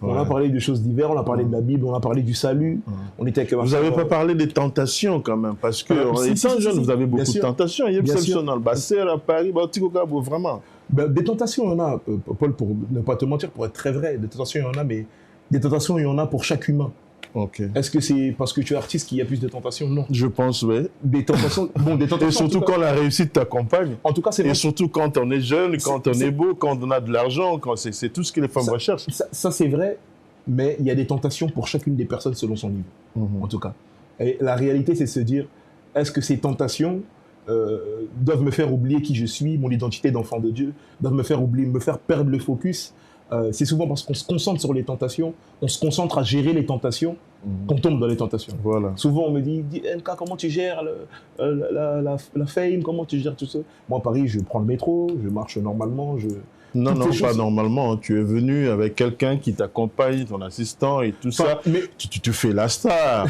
On a parlé de choses diverses, on a parlé de la Bible, on a parlé du salut. On était avec vous n'avez pas parlé des tentations quand même, parce que en étant jeune, vous avez beaucoup de tentations. Il y a une dans le bassin, à Paris, vraiment. Des tentations, il y en a, Paul, pour ne pas te mentir, pour être très vrai, des tentations, il y en a, mais des tentations, il y en a pour chaque humain. Est-ce que c'est parce que tu es artiste qu'il y a plus de tentations? Non. Je pense, oui. Des tentations. Et surtout quand la réussite t'accompagne. En tout cas, c'est. Et surtout quand on est jeune, quand on est beau, quand on a de l'argent, c'est tout ce que les femmes recherchent. Ça c'est vrai, mais il y a des tentations pour chacune des personnes selon son niveau. En tout cas. Et la réalité, c'est de se dire, est-ce que ces tentations doivent me faire oublier qui je suis, mon identité d'enfant de Dieu, doivent me faire oublier, me faire perdre le focus. C'est souvent parce qu'on se concentre sur les tentations, on se concentre à gérer les tentations, qu'on tombe dans les tentations. Voilà. Souvent, on me dit, NK, comment tu gères la fame, comment tu gères tout ça? Moi, à Paris, je prends le métro, je marche normalement, Non, toutes non, ces pas choses. normalement. Tu es venu avec quelqu'un qui t'accompagne, ton assistant et tout ça. Mais Tu fais la star.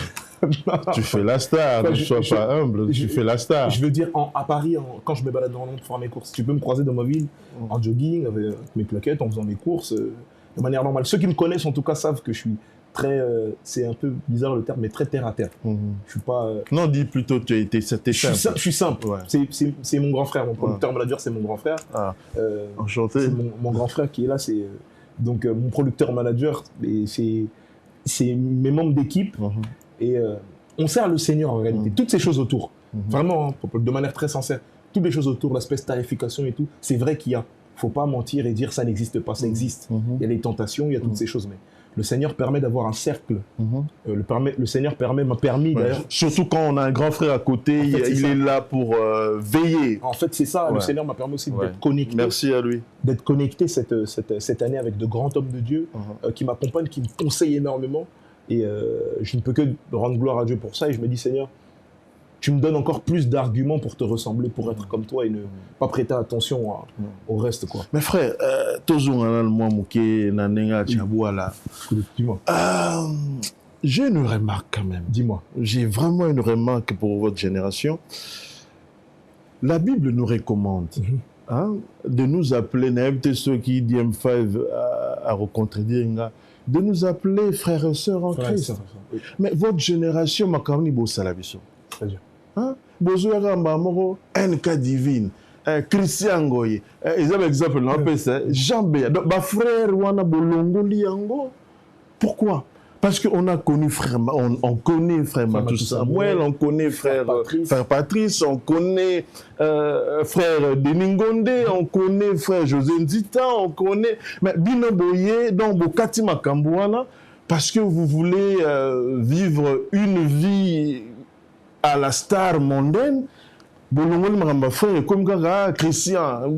Tu fais la star. Enfin, Ne sois pas humble. Tu fais la star. je veux dire, à Paris, quand je me balade dans Londres pour faire mes courses, tu peux me croiser dans ma ville en jogging, avec mes claquettes, en faisant mes courses, de manière normale. Ceux qui me connaissent, en tout cas, savent que je suis très, c'est un peu bizarre le terme, mais très terre à terre. Je suis pas... Non, dis plutôt, c'était simple. Je suis simple. Ouais. C'est mon grand frère, mon producteur manager, c'est mon grand frère. Ah, Euh, enchanté. c'est mon grand frère qui est là, c'est donc mon producteur manager, et c'est mes membres d'équipe, et on sert le Seigneur en réalité. Toutes ces choses autour, vraiment, hein, de manière très sincère, toutes les choses autour, l'aspect tarification et tout, c'est vrai qu'il y a. Faut pas mentir et dire ça n'existe pas, ça existe. Il y a les tentations, il y a toutes ces choses, mais le Seigneur permet d'avoir un cercle. Le Seigneur m'a permis Ouais. d'ailleurs. Surtout quand on a un grand frère à côté, En fait, c'est il ça. est là pour veiller. En fait, c'est ça, le Ouais. Seigneur m'a permis aussi Ouais. d'être connecté. Merci à lui. D'être connecté cette année avec de grands hommes de Dieu qui m'accompagnent, qui me conseillent énormément. Et je ne peux que rendre gloire à Dieu pour ça. Et je me dis, Seigneur, tu me donnes encore plus d'arguments pour te ressembler, pour être comme toi et ne pas prêter attention au reste, quoi. Mais frère, Dis-moi. j'ai une remarque quand même. Dis-moi. J'ai vraiment une remarque pour votre génération. La Bible nous recommande hein, de nous appeler, n'importe ceux qui disent M5 à recontredire, de nous appeler frères et sœurs en Christ. Oui. Mais votre génération, Makarni Bossalabiso. C'est-à-dire. Hein? Bozoyaka Mbamoro, NK Divine, Christian Goye, ils ont exemple, on appelle ça Jean Béa. Donc, ma frère, Wana Bolongo Liango. Pourquoi? Parce qu'on a connu frère, on connaît frère Matou Samuel, on connaît frère Patrice, on connaît frère Denis Ngonde, on connaît frère José Nzita, on connaît. Mais Bino Boye, donc Bokati Makambouana, parce que vous voulez vivre une vie à la star mondaine, Bolongoli Maramba frère, comme Gaga, Christian,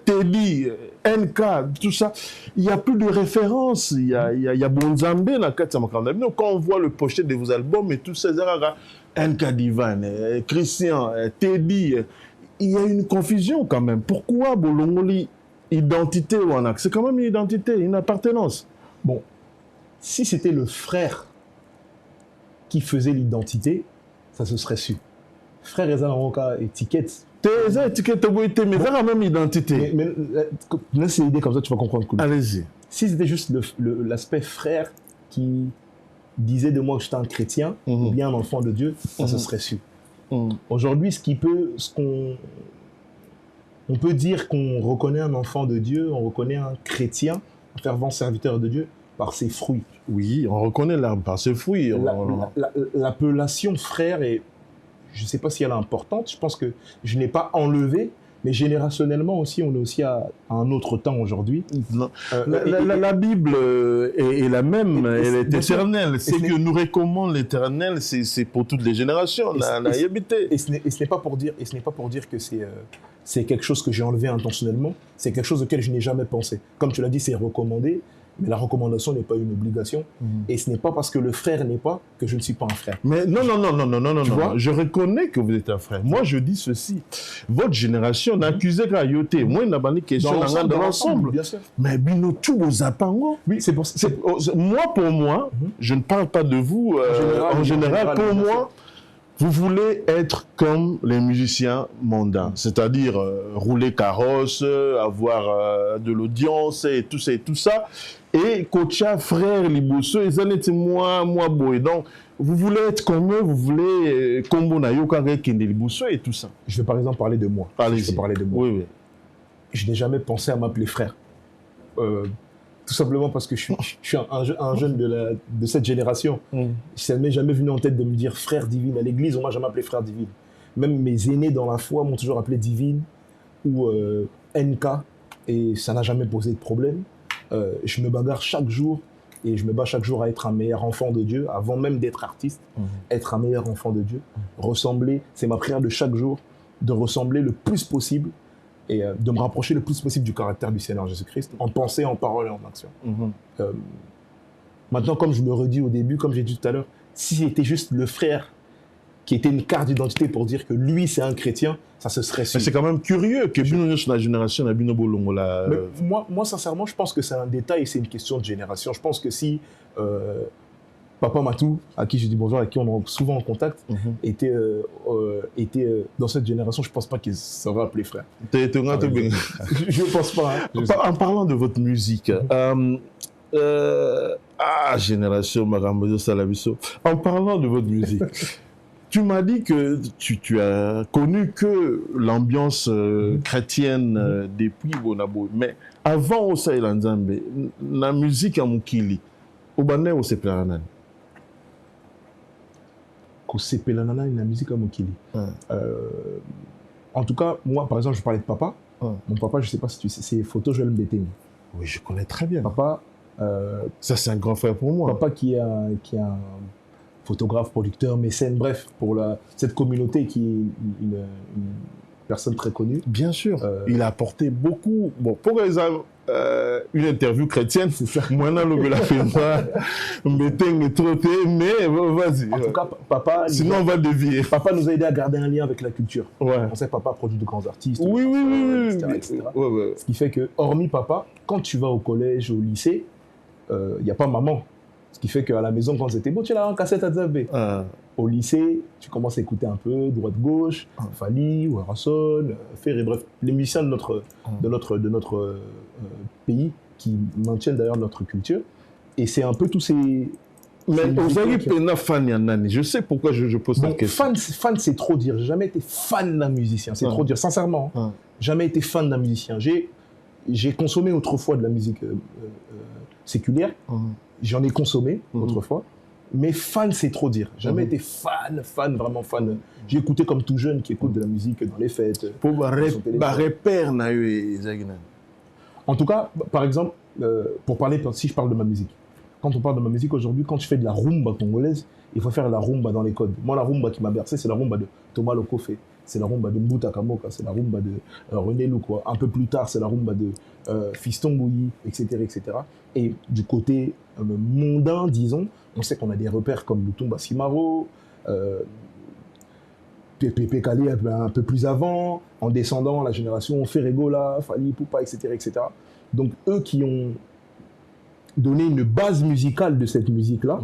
Teddy, NK, tout ça, il n'y a plus de référence. Il y a Bonzambe dans la carte Samakanda. Donc, quand on voit le pochette de vos albums et tout ça, NK Divan, Christian, Teddy, il y a une confusion quand même. Pourquoi Bolongoli identité Wanak? C'est quand même une identité, une appartenance. Bon, si c'était le frère qui faisait l'identité, ça se serait su. Frère Ezanaroka, étiquette. Tes étiquettes, mais ça a la même identité. Mais laisse l'idée comme ça, tu vas comprendre. Allez-y. Si c'était juste l'aspect frère qui disait de moi que j'étais un chrétien, ou bien un enfant de Dieu, ça se serait su. Aujourd'hui, on peut dire qu'on reconnaît un enfant de Dieu, on reconnaît un chrétien, un fervent serviteur de Dieu, par ses fruits. Oui, on reconnaît l'arbre par ses fruits. L'appellation frère est, je ne sais pas si elle est importante, je pense que je n'ai pas enlevé, mais générationnellement aussi, on est aussi à un autre temps aujourd'hui. La Bible est la même, elle est éternelle. C'est et que nous recommande l'éternel, c'est pour toutes les générations. Et ce n'est pas pour dire que c'est quelque chose que j'ai enlevé intentionnellement, c'est quelque chose auquel je n'ai jamais pensé. Comme tu l'as dit, c'est recommandé, mais la recommandation n'est pas une obligation. Et ce n'est pas parce que le frère n'est pas que je ne suis pas un frère. Mais non. Tu vois? Je reconnais que vous êtes un frère. Moi, je dis ceci. Votre génération n'accusait qu'à Yoté. Moi, il n'a pas de question dans l'ensemble. Bien sûr. Mais Bino, tout vos appango. Oui, c'est pour ça. Moi, pour moi, je ne parle pas de vous en général. Pour moi, vous voulez être comme les musiciens mondains, c'est-à-dire rouler carrosse, avoir de l'audience et tout ça. Et Kocha, frère, Liboso, et ça n'était moi, boy. Donc, vous voulez être comme eux, vous voulez combo na yoka kende Liboso et tout ça. Je vais par exemple parler de moi. Allez-y. Je vais parler de moi. Oui. Je n'ai jamais pensé à m'appeler frère. Tout simplement parce que je suis un jeune de cette génération. Ça ne m'est jamais venu en tête de me dire frère divine. À l'église, on m'a jamais appelé frère divine. Même mes aînés dans la foi m'ont toujours appelé divine ou NK, et ça n'a jamais posé de problème. Je me bagarre chaque jour Et je me bats chaque jour à être un meilleur enfant de Dieu, avant même d'être artiste, être un meilleur enfant de Dieu, ressembler, c'est ma prière de chaque jour, de ressembler le plus possible et de me rapprocher le plus possible du caractère du Seigneur Jésus-Christ, en pensée, en parole et en action. Maintenant, comme je me redis au début, comme j'ai dit tout à l'heure, si c'était juste le frère qui était une carte d'identité pour dire que lui, c'est un chrétien, ça se serait su. Mais c'est quand même curieux que Bino sur la génération a Bino Bolongo là. Moi, sincèrement, je pense que c'est un détail et c'est une question de génération. Je pense que si Papa Matou, à qui je dis bonjour, avec qui on est souvent en contact, était dans cette génération, je ne pense pas qu'il serait appelé frère. Je ne pense pas. En parlant de votre musique, génération Marambozo Salabiso, en parlant de votre musique, tu m'as dit que tu as connu que l'ambiance chrétienne depuis Bonabo. Mais avant Osa et Lanzambe, la musique à Mukili, au Bané ou c'est Planana? C'est Planana et la musique à Mukili. En tout cas, moi, par exemple, je parlais de papa. Mon papa, je ne sais pas si tu sais, c'est Photo Joël Mbeteni. Oui, je connais très bien. Papa. Ça, c'est un grand frère pour moi. Papa qui est un photographe, producteur, mécène, bref, pour cette communauté qui est une personne très connue. Bien sûr, il a apporté beaucoup. Bon, pour une interview chrétienne, c'est ça. Moi, je la fais moi, mais vas-y. En tout cas, papa. Sinon, on va dévier. Papa nous a aidé à garder un lien avec la culture. Ouais. On sait que papa produit de grands artistes. Oui, etc. Ouais. Ce qui fait que, hormis papa, quand tu vas au collège, au lycée, il n'y a pas maman. Ce qui fait qu'à la maison, quand c'était beau, tu l'as en cassette à Zabé. Au lycée, tu commences à écouter un peu droite-gauche, Fali, Warason, Ferré, bref, les musiciens de notre pays qui maintiennent d'ailleurs notre culture. Et c'est un peu tous ces... Mais vous avez un fan Yanani. Je sais pourquoi je pose cette question. Fan, c'est trop dire. J'ai jamais été fan d'un musicien. C'est trop dire, sincèrement. Jamais été fan d'un musicien. J'ai consommé autrefois de la musique séculière. J'en ai consommé autrefois, mais fan, c'est trop dire. Jamais été vraiment fan. J'ai écouté comme tout jeune qui écoute de la musique dans les fêtes. En tout cas, par exemple, si je parle de ma musique, quand on parle de ma musique aujourd'hui, quand je fais de la rumba congolaise, il faut faire la rumba dans les codes. Moi, la rumba qui m'a bercé, c'est la rumba de Thomas Lokofe, c'est la rumba de Mbuta Kamoka, c'est la rumba de René Loukwa. Un peu plus tard, c'est la rumba de Fiston Bouilly, etc., etc. Et du côté mondain, disons, on sait qu'on a des repères comme Lutumba Simaro, Pépé Kali un peu plus avant, en descendant la génération Ferregola, Fali Poupa, etc., etc. Donc eux qui ont donné une base musicale de cette musique-là,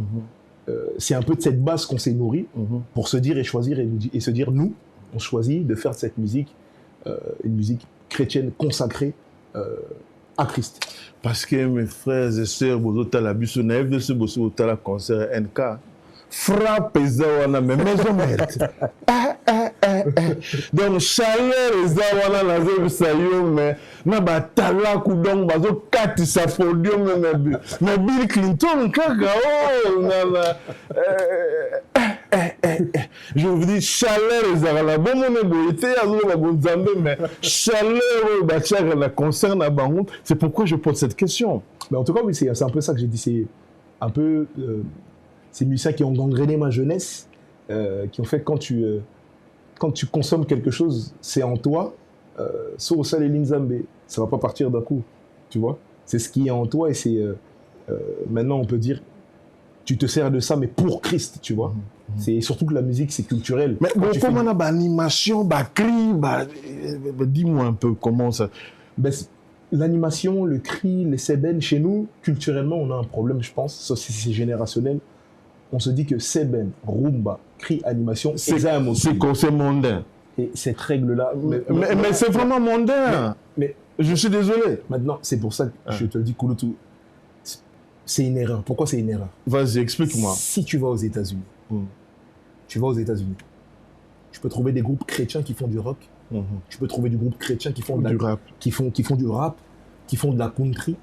c'est un peu de cette base qu'on s'est nourri pour se dire et choisir et se dire, nous, on choisit de faire de cette musique une musique chrétienne consacrée à Christ. Parce que mes frères et sœurs, vous avez la bus, on a vu ce boss, vous avez la concert NK. Frappe Zawana, mais maison merde. Donc, chaleur Zawana, la zone saillot, mais n'a pas tala koudong, bazo kati sa podium, mais Bill Clinton, kakao, nana. Je vous dis, chaleur Zawana, bon, mon éboïté, azou, bon, zambé, mais chaleur, bachar, la concert, na bangout, c'est pourquoi je pose cette question. Mais en tout cas, oui, c'est un peu ça que j'ai dit, c'est un peu. Ces musiciens qui ont gangréné ma jeunesse, qui ont fait quand tu consommes quelque chose, c'est en toi, sur ça les Linzambe, ça va pas partir d'un coup, tu vois. C'est ce qui est en toi et c'est maintenant on peut dire, tu te sers de ça mais pour Christ, tu vois. C'est surtout que la musique c'est culturel. Mais bon, comment on a animation, cri, dis-moi un peu comment ça. L'animation, le cri, les sébènes, chez nous, culturellement, on a un problème, je pense, ça c'est générationnel. On se dit que sébène, rumba, cri, animation, c'est mondain. Et cette règle-là... Mais c'est vraiment mondain. Mais je suis désolé. Maintenant, c'est pour ça que je te le dis, Kouloutou, c'est une erreur. Pourquoi c'est une erreur? Vas-y, explique-moi. Si tu vas aux États-Unis, tu peux trouver des groupes chrétiens qui font du rock. Tu peux trouver du groupe chrétien qui font du rap, qui font du rap, qui font de la country,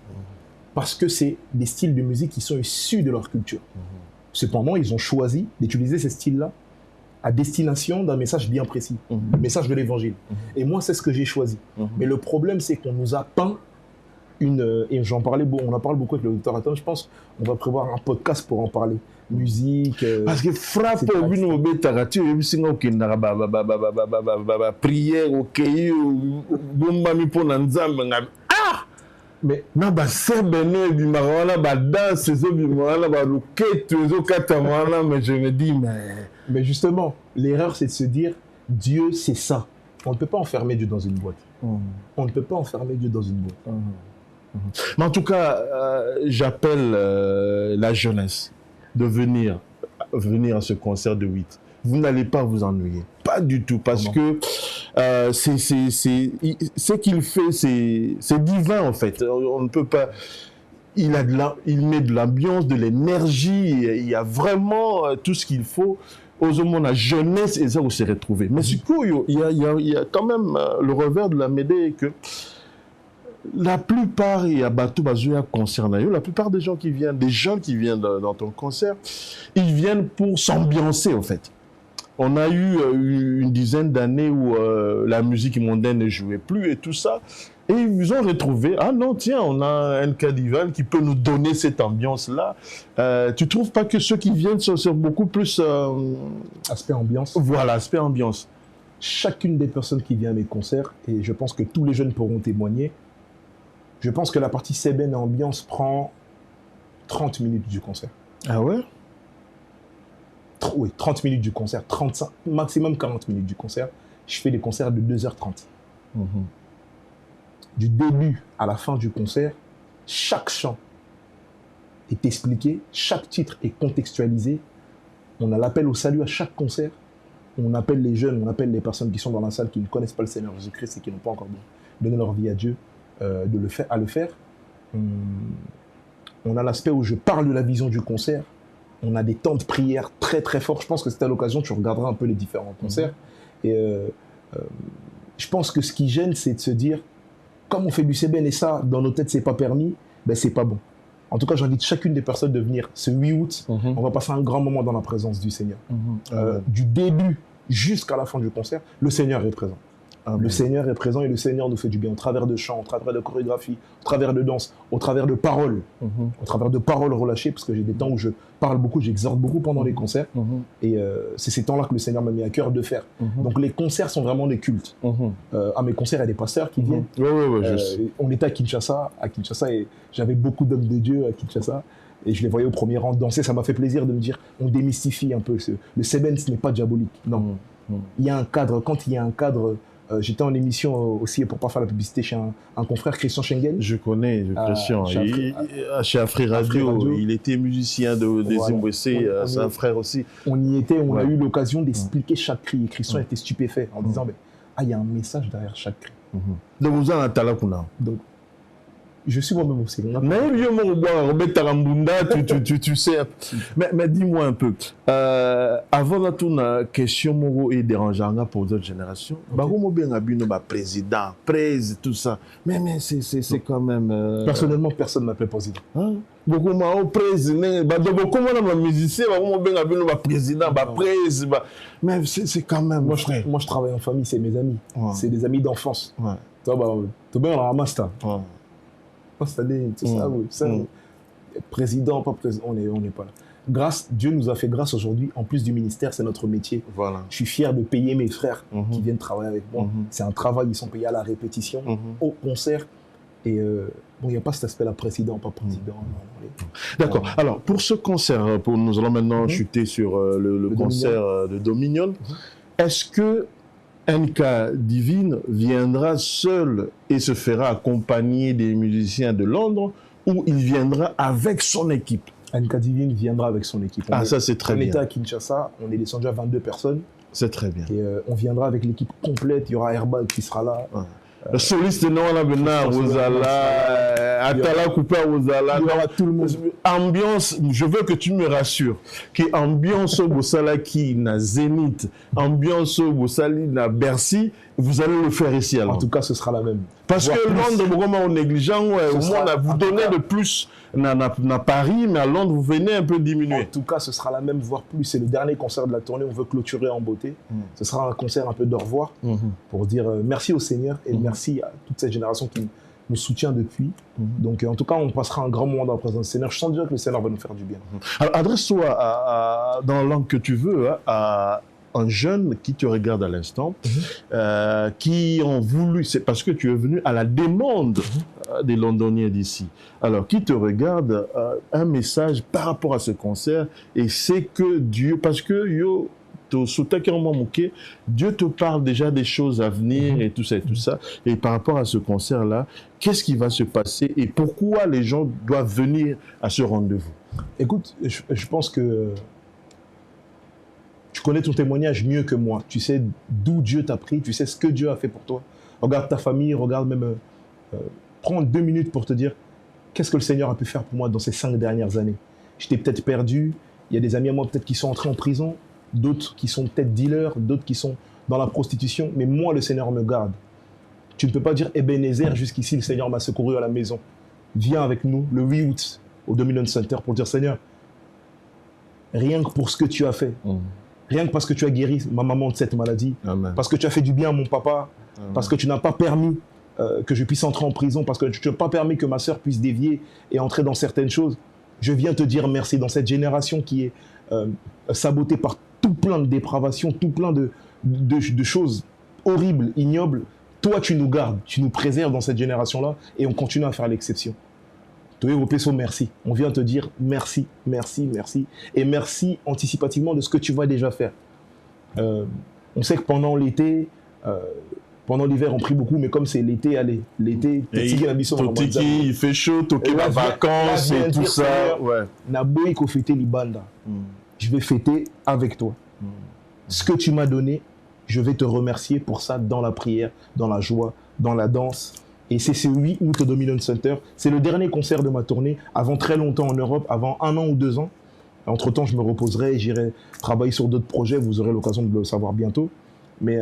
parce que c'est des styles de musique qui sont issus de leur culture. Cependant, ils ont choisi d'utiliser ces styles-là à destination d'un message bien précis, le message de l'évangile. Et moi, c'est ce que j'ai choisi. Mais le problème, c'est qu'on nous a peint et j'en parlais, on en parle beaucoup avec le docteur Atom, je pense on va prévoir un podcast pour en parler. Musique. Parce que frappe au but de bétara, tu es aussi au Kenya, prière, au Kenya, bombami pour Nanzam. Ah! Mais non, bah c'est Bené, Bimarana, bah danse, c'est Bimarana, bah roquette, tu es au Katamana, mais je me dis, mais justement, l'erreur c'est de se dire, Dieu c'est ça. On ne peut pas enfermer Dieu dans une boîte. On ne peut pas enfermer Dieu dans une boîte. Mais en tout cas, j'appelle la jeunesse de venir à ce concert de 8. Vous n'allez pas vous ennuyer. Pas du tout, parce que ce qu'il fait, c'est divin en fait. On ne peut pas... Il met de l'ambiance, de l'énergie, il y a vraiment tout ce qu'il faut. Aux hommes, la jeunesse, et ça, vous s'est retrouvé. Mais du coup, il y a quand même le revers de la médaille que la plupart, il y a Batou Bazouya concernant eux, la plupart des gens qui viennent, des gens qui viennent dans ton concert, ils viennent pour s'ambiancer en fait. On a eu une dizaine d'années où la musique mondaine ne jouait plus et tout ça. Et ils ont retrouvé, ah non, tiens, on a un Cadival qui peut nous donner cette ambiance-là. Tu trouves pas que ceux qui viennent sont beaucoup plus... Aspect ambiance. Voilà, aspect ambiance. Chacune des personnes qui vient à mes concerts, et je pense que tous les jeunes pourront témoigner, je pense que la partie Seben et ambiance prend 30 minutes du concert. Ah ouais? Oui, 30 minutes du concert, 35, maximum 40 minutes du concert. Je fais des concerts de 2h30. Du début à la fin du concert, chaque chant est expliqué, chaque titre est contextualisé. On a l'appel au salut à chaque concert. On appelle les jeunes, on appelle les personnes qui sont dans la salle qui ne connaissent pas le Seigneur Jésus-Christ et qui n'ont pas encore donné leur vie à Dieu, à le faire. On a l'aspect où je parle de la vision du concert. On a des temps de prière très très forts. Je pense que c'est à l'occasion, tu regarderas un peu les différents concerts. Et je pense que ce qui gêne, c'est de se dire, comme on fait du Seben et ça, dans nos têtes, c'est pas permis, ben c'est pas bon. En tout cas, j'invite chacune des personnes de venir ce 8 août. On va passer un grand moment dans la présence du Seigneur. Du début jusqu'à la fin du concert, le Seigneur est présent. Le Seigneur est présent et le Seigneur nous fait du bien au travers de chants, au travers de chorégraphie, au travers de danse, au travers de paroles, au travers de paroles relâchées, parce que j'ai des temps où je parle beaucoup, j'exhorte beaucoup pendant les concerts, et c'est ces temps-là que le Seigneur m'a mis à cœur de faire. Donc les concerts sont vraiment des cultes. À mes concerts, il y a des pasteurs qui viennent. On était à Kinshasa, et j'avais beaucoup d'hommes de Dieu à Kinshasa, et je les voyais au premier rang danser. Ça m'a fait plaisir de me dire, on démystifie un peu. Le Seben, ce n'est pas diabolique. Non. Il y a un cadre. Quand il y a un cadre... J'étais en émission aussi, pour ne pas faire la publicité, chez un confrère, Christian Schengen. Je connais Christian. Chez Afri Radio, il était musicien des Zimbabwe, c'est un frère aussi. On y était, on a eu l'occasion d'expliquer chaque cri. Et Christian était stupéfait en disant, il y a un message derrière chaque cri. Donc vous avez un talent. Donc, je suis moi-même aussi. Tu sais. Mais dis-moi un peu. Avant la tourne, question Moro et dérangeant pour d'autres générations. Baromo bien abîme président, presse, tout ça. Mais c'est quand même. Personnellement, personne ne m'appelle président. Beaucoup de président. Beaucoup de musiciens, baromo bien abîme président, presse. Mais c'est quand même. Moi, je travaille en famille, c'est mes amis. C'est des amis d'enfance. Toi, tu bien on a un master. Président, pas président, on n'est pas là. Dieu nous a fait grâce aujourd'hui, en plus du ministère, c'est notre métier. Voilà. Je suis fier de payer mes frères qui viennent travailler avec moi. C'est un travail, ils sont payés à la répétition, au concert. Et il n'y a pas cet aspect-là, président, pas président. D'accord. Alors, pour ce concert, nous allons maintenant chuter sur le concert de Dominion. Est-ce que NK Divine viendra seul et se fera accompagner des musiciens de Londres, ou il viendra avec son équipe? NK Divine viendra avec son équipe. Ça c'est très bien. On était à Kinshasa, on est descendu à 22 personnes. C'est très bien. Et on viendra avec l'équipe complète, il y aura Herbal qui sera là. Le soliste non la bena Rosala, Atala Coupa Rosala, il y aura tout le monde. Ambiance, je veux que tu me rassures que ambiance au Bossala qui na Zénith, ambiance au Bossali na Bercy, vous allez le faire ici alors. En tout cas, ce sera la même. Parce que Londres, vraiment négligent, au moins vous donnez de plus na Paris, mais à Londres vous venez un peu diminuer. En tout cas, ce sera la même, voire plus. C'est le dernier concert de la tournée. On veut clôturer en beauté. Ce sera un concert un peu de revoir pour dire merci au Seigneur et merci à toute cette génération qui nous soutient depuis. Donc, en tout cas, on passera un grand moment dans la présence du Seigneur. Je sens déjà que le Seigneur va nous faire du bien. Alors, adresse-toi dans la langue que tu veux à un jeune qui te regarde à l'instant, qui ont voulu, c'est parce que tu es venu à la demande des Londoniens d'ici. Alors, qui te regarde, un message par rapport à ce concert, et c'est que Dieu, parce que Dieu te parle déjà des choses à venir et tout ça. Et par rapport à ce concert-là, qu'est-ce qui va se passer et pourquoi les gens doivent venir à ce rendez-vous? Écoute, je pense que tu connais ton témoignage mieux que moi. Tu sais d'où Dieu t'a pris, tu sais ce que Dieu a fait pour toi. Regarde ta famille, regarde même... prends 2 minutes pour te dire qu'est-ce que le Seigneur a pu faire pour moi dans ces 5 dernières années. J'étais peut-être perdu, il y a des amis à moi peut-être qui sont entrés en prison, d'autres qui sont peut-être dealers, d'autres qui sont dans la prostitution, mais moi, le Seigneur me garde. Tu ne peux pas dire Ebenezer, jusqu'ici, le Seigneur m'a secouru à la maison. Viens avec nous le 8 août au Dominion Center pour dire Seigneur, rien que pour ce que tu as fait, rien que parce que tu as guéri ma maman de cette maladie, Amen. parce que tu as fait du bien à mon papa, parce que tu n'as pas permis que je puisse entrer en prison, parce que tu n'as pas permis que ma sœur puisse dévier et entrer dans certaines choses. Je viens te dire merci dans cette génération qui est sabotée par tout plein de dépravations, tout plein de choses horribles, ignobles. Toi, tu nous gardes, tu nous préserves dans cette génération-là et on continue à faire l'exception. Toi, Europeso, merci. On vient te dire merci, merci, merci. Et merci anticipativement de ce que tu vas déjà faire. On sait que pendant l'été, pendant l'hiver, on prie beaucoup, mais comme c'est l'été, allez, l'été, il fait chaud, Toki la vacances et tout ça. Ouais. Naboui ko fêter libanda. Je vais fêter avec toi. Ce que tu m'as donné, je vais te remercier pour ça dans la prière, dans la joie, dans la danse. Et c'est ce 8 août au Dominion Center. C'est le dernier concert de ma tournée, avant très longtemps en Europe, avant 1 an ou 2 ans. Entre-temps, je me reposerai et j'irai travailler sur d'autres projets. Vous aurez l'occasion de le savoir bientôt. Mais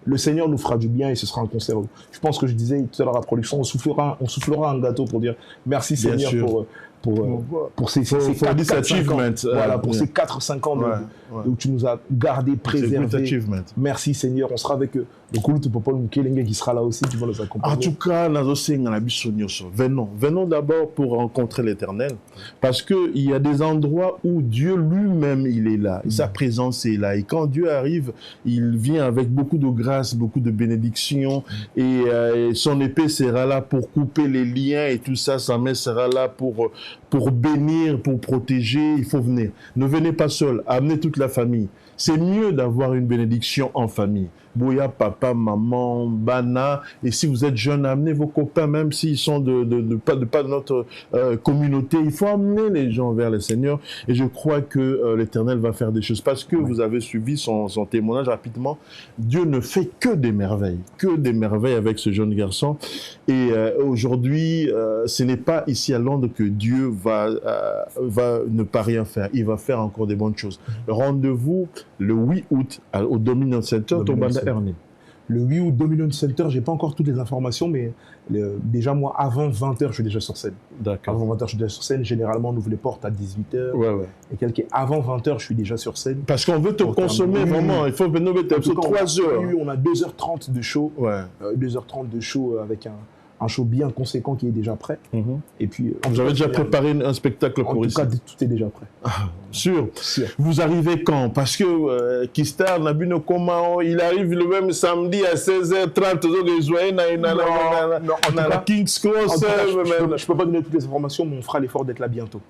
le Seigneur nous fera du bien et ce sera un concert. Je pense que je disais tout à l'heure à la production, on soufflera un gâteau pour dire merci bien Seigneur sûr. pour ces 4-5 ans. Voilà, pour ces 4-5 ans où tu nous as gardés, préservés. Merci Seigneur, on sera avec eux. Le Kouloutou Popol Mkelenge qui sera là aussi, qui va nous accompagner. En tout cas, venons d'abord pour rencontrer l'Éternel, parce qu'il y a des endroits où Dieu lui-même, il est là, sa présence est là. Et quand Dieu arrive, il vient avec beaucoup de grâce, beaucoup de bénédictions, et son épée sera là pour couper les liens et tout ça, sa main sera là pour bénir, pour protéger. Il faut venir. Ne venez pas seul, amenez toute la famille. C'est mieux d'avoir une bénédiction en famille. Boya, papa, maman, Bana. Et si vous êtes jeune, amenez vos copains, même s'ils sont pas de notre communauté. Il faut amener les gens vers le Seigneur. Et je crois que l'Éternel va faire des choses. Parce que vous avez suivi son témoignage rapidement. Dieu ne fait que des merveilles avec ce jeune garçon. Et aujourd'hui, ce n'est pas ici à Londres que Dieu va ne pas rien faire. Il va faire encore des bonnes choses. Rendez-vous le 8 août au Dominion Center, Le 8 août Dominion Center, j'ai pas encore toutes les informations, mais déjà moi, avant 20h, je suis déjà sur scène. D'accord. Avant 20h, je suis déjà sur scène. Généralement, on ouvre les portes à 18h. Ouais. Et avant 20h, je suis déjà sur scène. Parce qu'on veut te consommer vraiment. Il faut venir sur 3 heures. On a 2h30 de show. Ouais. 2h30 de show avec un show bien conséquent qui est déjà prêt. Et puis, vous avez déjà préparé un spectacle pour ici? En tout cas, tout est déjà prêt. Sûr. Vous arrivez quand? Parce que Kistar n'a bu nos comment, il arrive le même samedi à 16h30. On a la King's Cross. Je peux pas donner toutes les informations, mais on fera l'effort d'être là bientôt.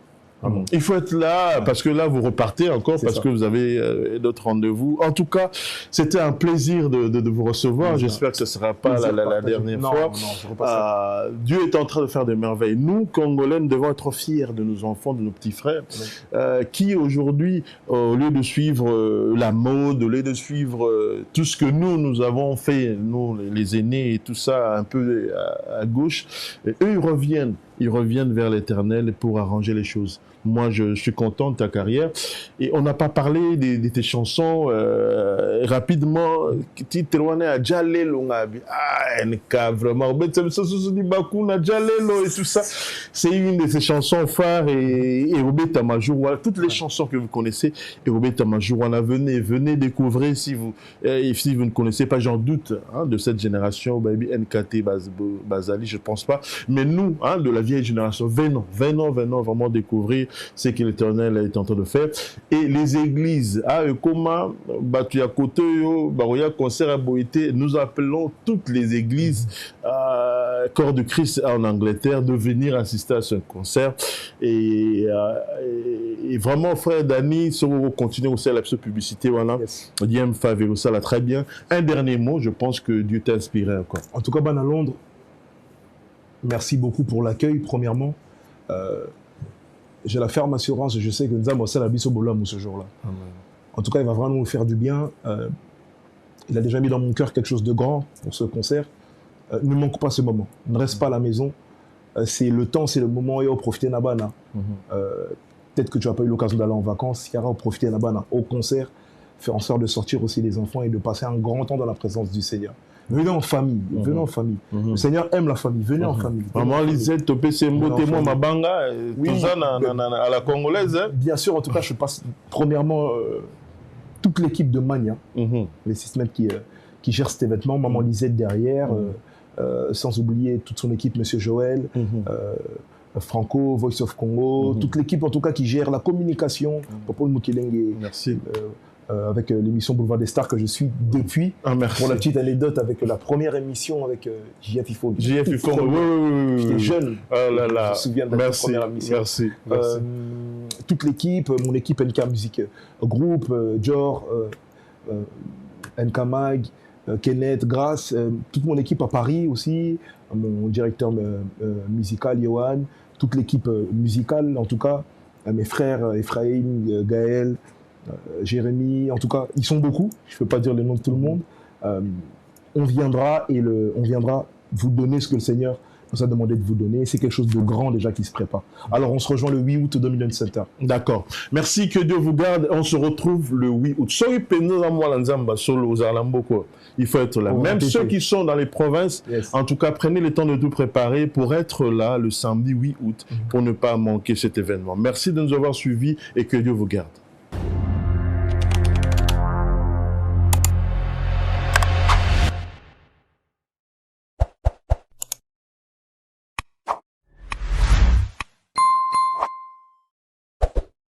Il faut être là, parce que là, vous repartez encore, parce que vous avez d'autres rendez-vous. En tout cas, c'était un plaisir de vous recevoir. J'espère que ce ne sera pas la dernière fois. Non, je repasse. Dieu est en train de faire des merveilles. Nous, Congolais, nous devons être fiers de nos enfants, de nos petits frères, qui aujourd'hui, au lieu de suivre la mode, au lieu de suivre tout ce que nous avons fait, nous, les aînés et tout ça, un peu à gauche, eux, ils reviennent vers l'Éternel pour arranger les choses. Moi, je suis content de ta carrière. Et on n'a pas parlé de tes chansons. rapidement, titre on a déjà l'ongabi. Ah, NK vraiment. Et tout ça. C'est une de ses chansons phares et Robert Tamajoura. Toutes les chansons que vous connaissez, et Robert Tamajoura, venez découvrir si vous ne connaissez pas, j'en doute, hein, de cette génération, baby NKT Bazali, je pense pas. Mais nous, hein, de la vieille génération, venons vraiment découvrir ce que l'Éternel est en train de faire. Et les églises, comment Batuya Kotoyo, Baroya Concert à Boïté, nous appelons toutes les églises Corps de Christ en Angleterre de venir assister à ce concert. Et vraiment, frère Dani, si vous continuez aussi à la publicité, voilà, Diem Favero, ça là très bien. Un dernier mot, je pense que Dieu t'a inspiré encore. En tout cas, à Londres, merci beaucoup pour l'accueil, premièrement. J'ai la ferme assurance, je sais que nous avons la bise au Bolom ce jour-là. En tout cas, il va vraiment nous faire du bien. Il a déjà mis dans mon cœur quelque chose de grand pour ce concert. Ne manque pas ce moment. Ne reste pas à la maison. C'est le temps, c'est le moment et au profiter Nabana. Peut-être que tu n'as pas eu l'occasion d'aller en vacances. Il y aura au profiter Nabana au concert. Faire en sorte de sortir aussi les enfants et de passer un grand temps dans la présence du Seigneur. Venez en famille, venez en famille. Le Seigneur aime la famille, venez en famille. Maman Lisette, topé c'est mot témoin Mabanga, tout ça à la congolaise. Bien sûr, en tout cas, je passe premièrement toute l'équipe de Mania, les systèmes qui gèrent cet événement, Maman Lisette derrière, sans oublier toute son équipe, Monsieur Joël, Franco, Voice of Congo, toute l'équipe en tout cas qui gère la communication, Paul Mukelenge. Merci. Avec l'émission Boulevard des Stars que je suis depuis. Pour la petite anecdote, avec la première émission avec JF Ifo. JF Ifo, oui. J'étais jeune. Oh là là. Je me souviens de la première émission. Merci. Toute l'équipe, mon équipe NK Music Group, Jor, NK Mag, Kenneth, Grace, toute mon équipe à Paris aussi, mon directeur musical, Johan, toute l'équipe musicale en tout cas, mes frères Ephraim, Gaël, Jérémy, en tout cas, ils sont beaucoup, je ne peux pas dire le nom de tout le monde. On viendra vous donner ce que le Seigneur nous a demandé de vous donner. C'est quelque chose de grand déjà qui se prépare. Alors, on se rejoint le 8 août 2027. D'accord. Merci, que Dieu vous garde. On se retrouve le 8 août. Il faut être là. Même ceux qui sont dans les provinces, en tout cas, prenez le temps de tout préparer pour être là le samedi 8 août pour ne pas manquer cet événement. Merci de nous avoir suivis et que Dieu vous garde.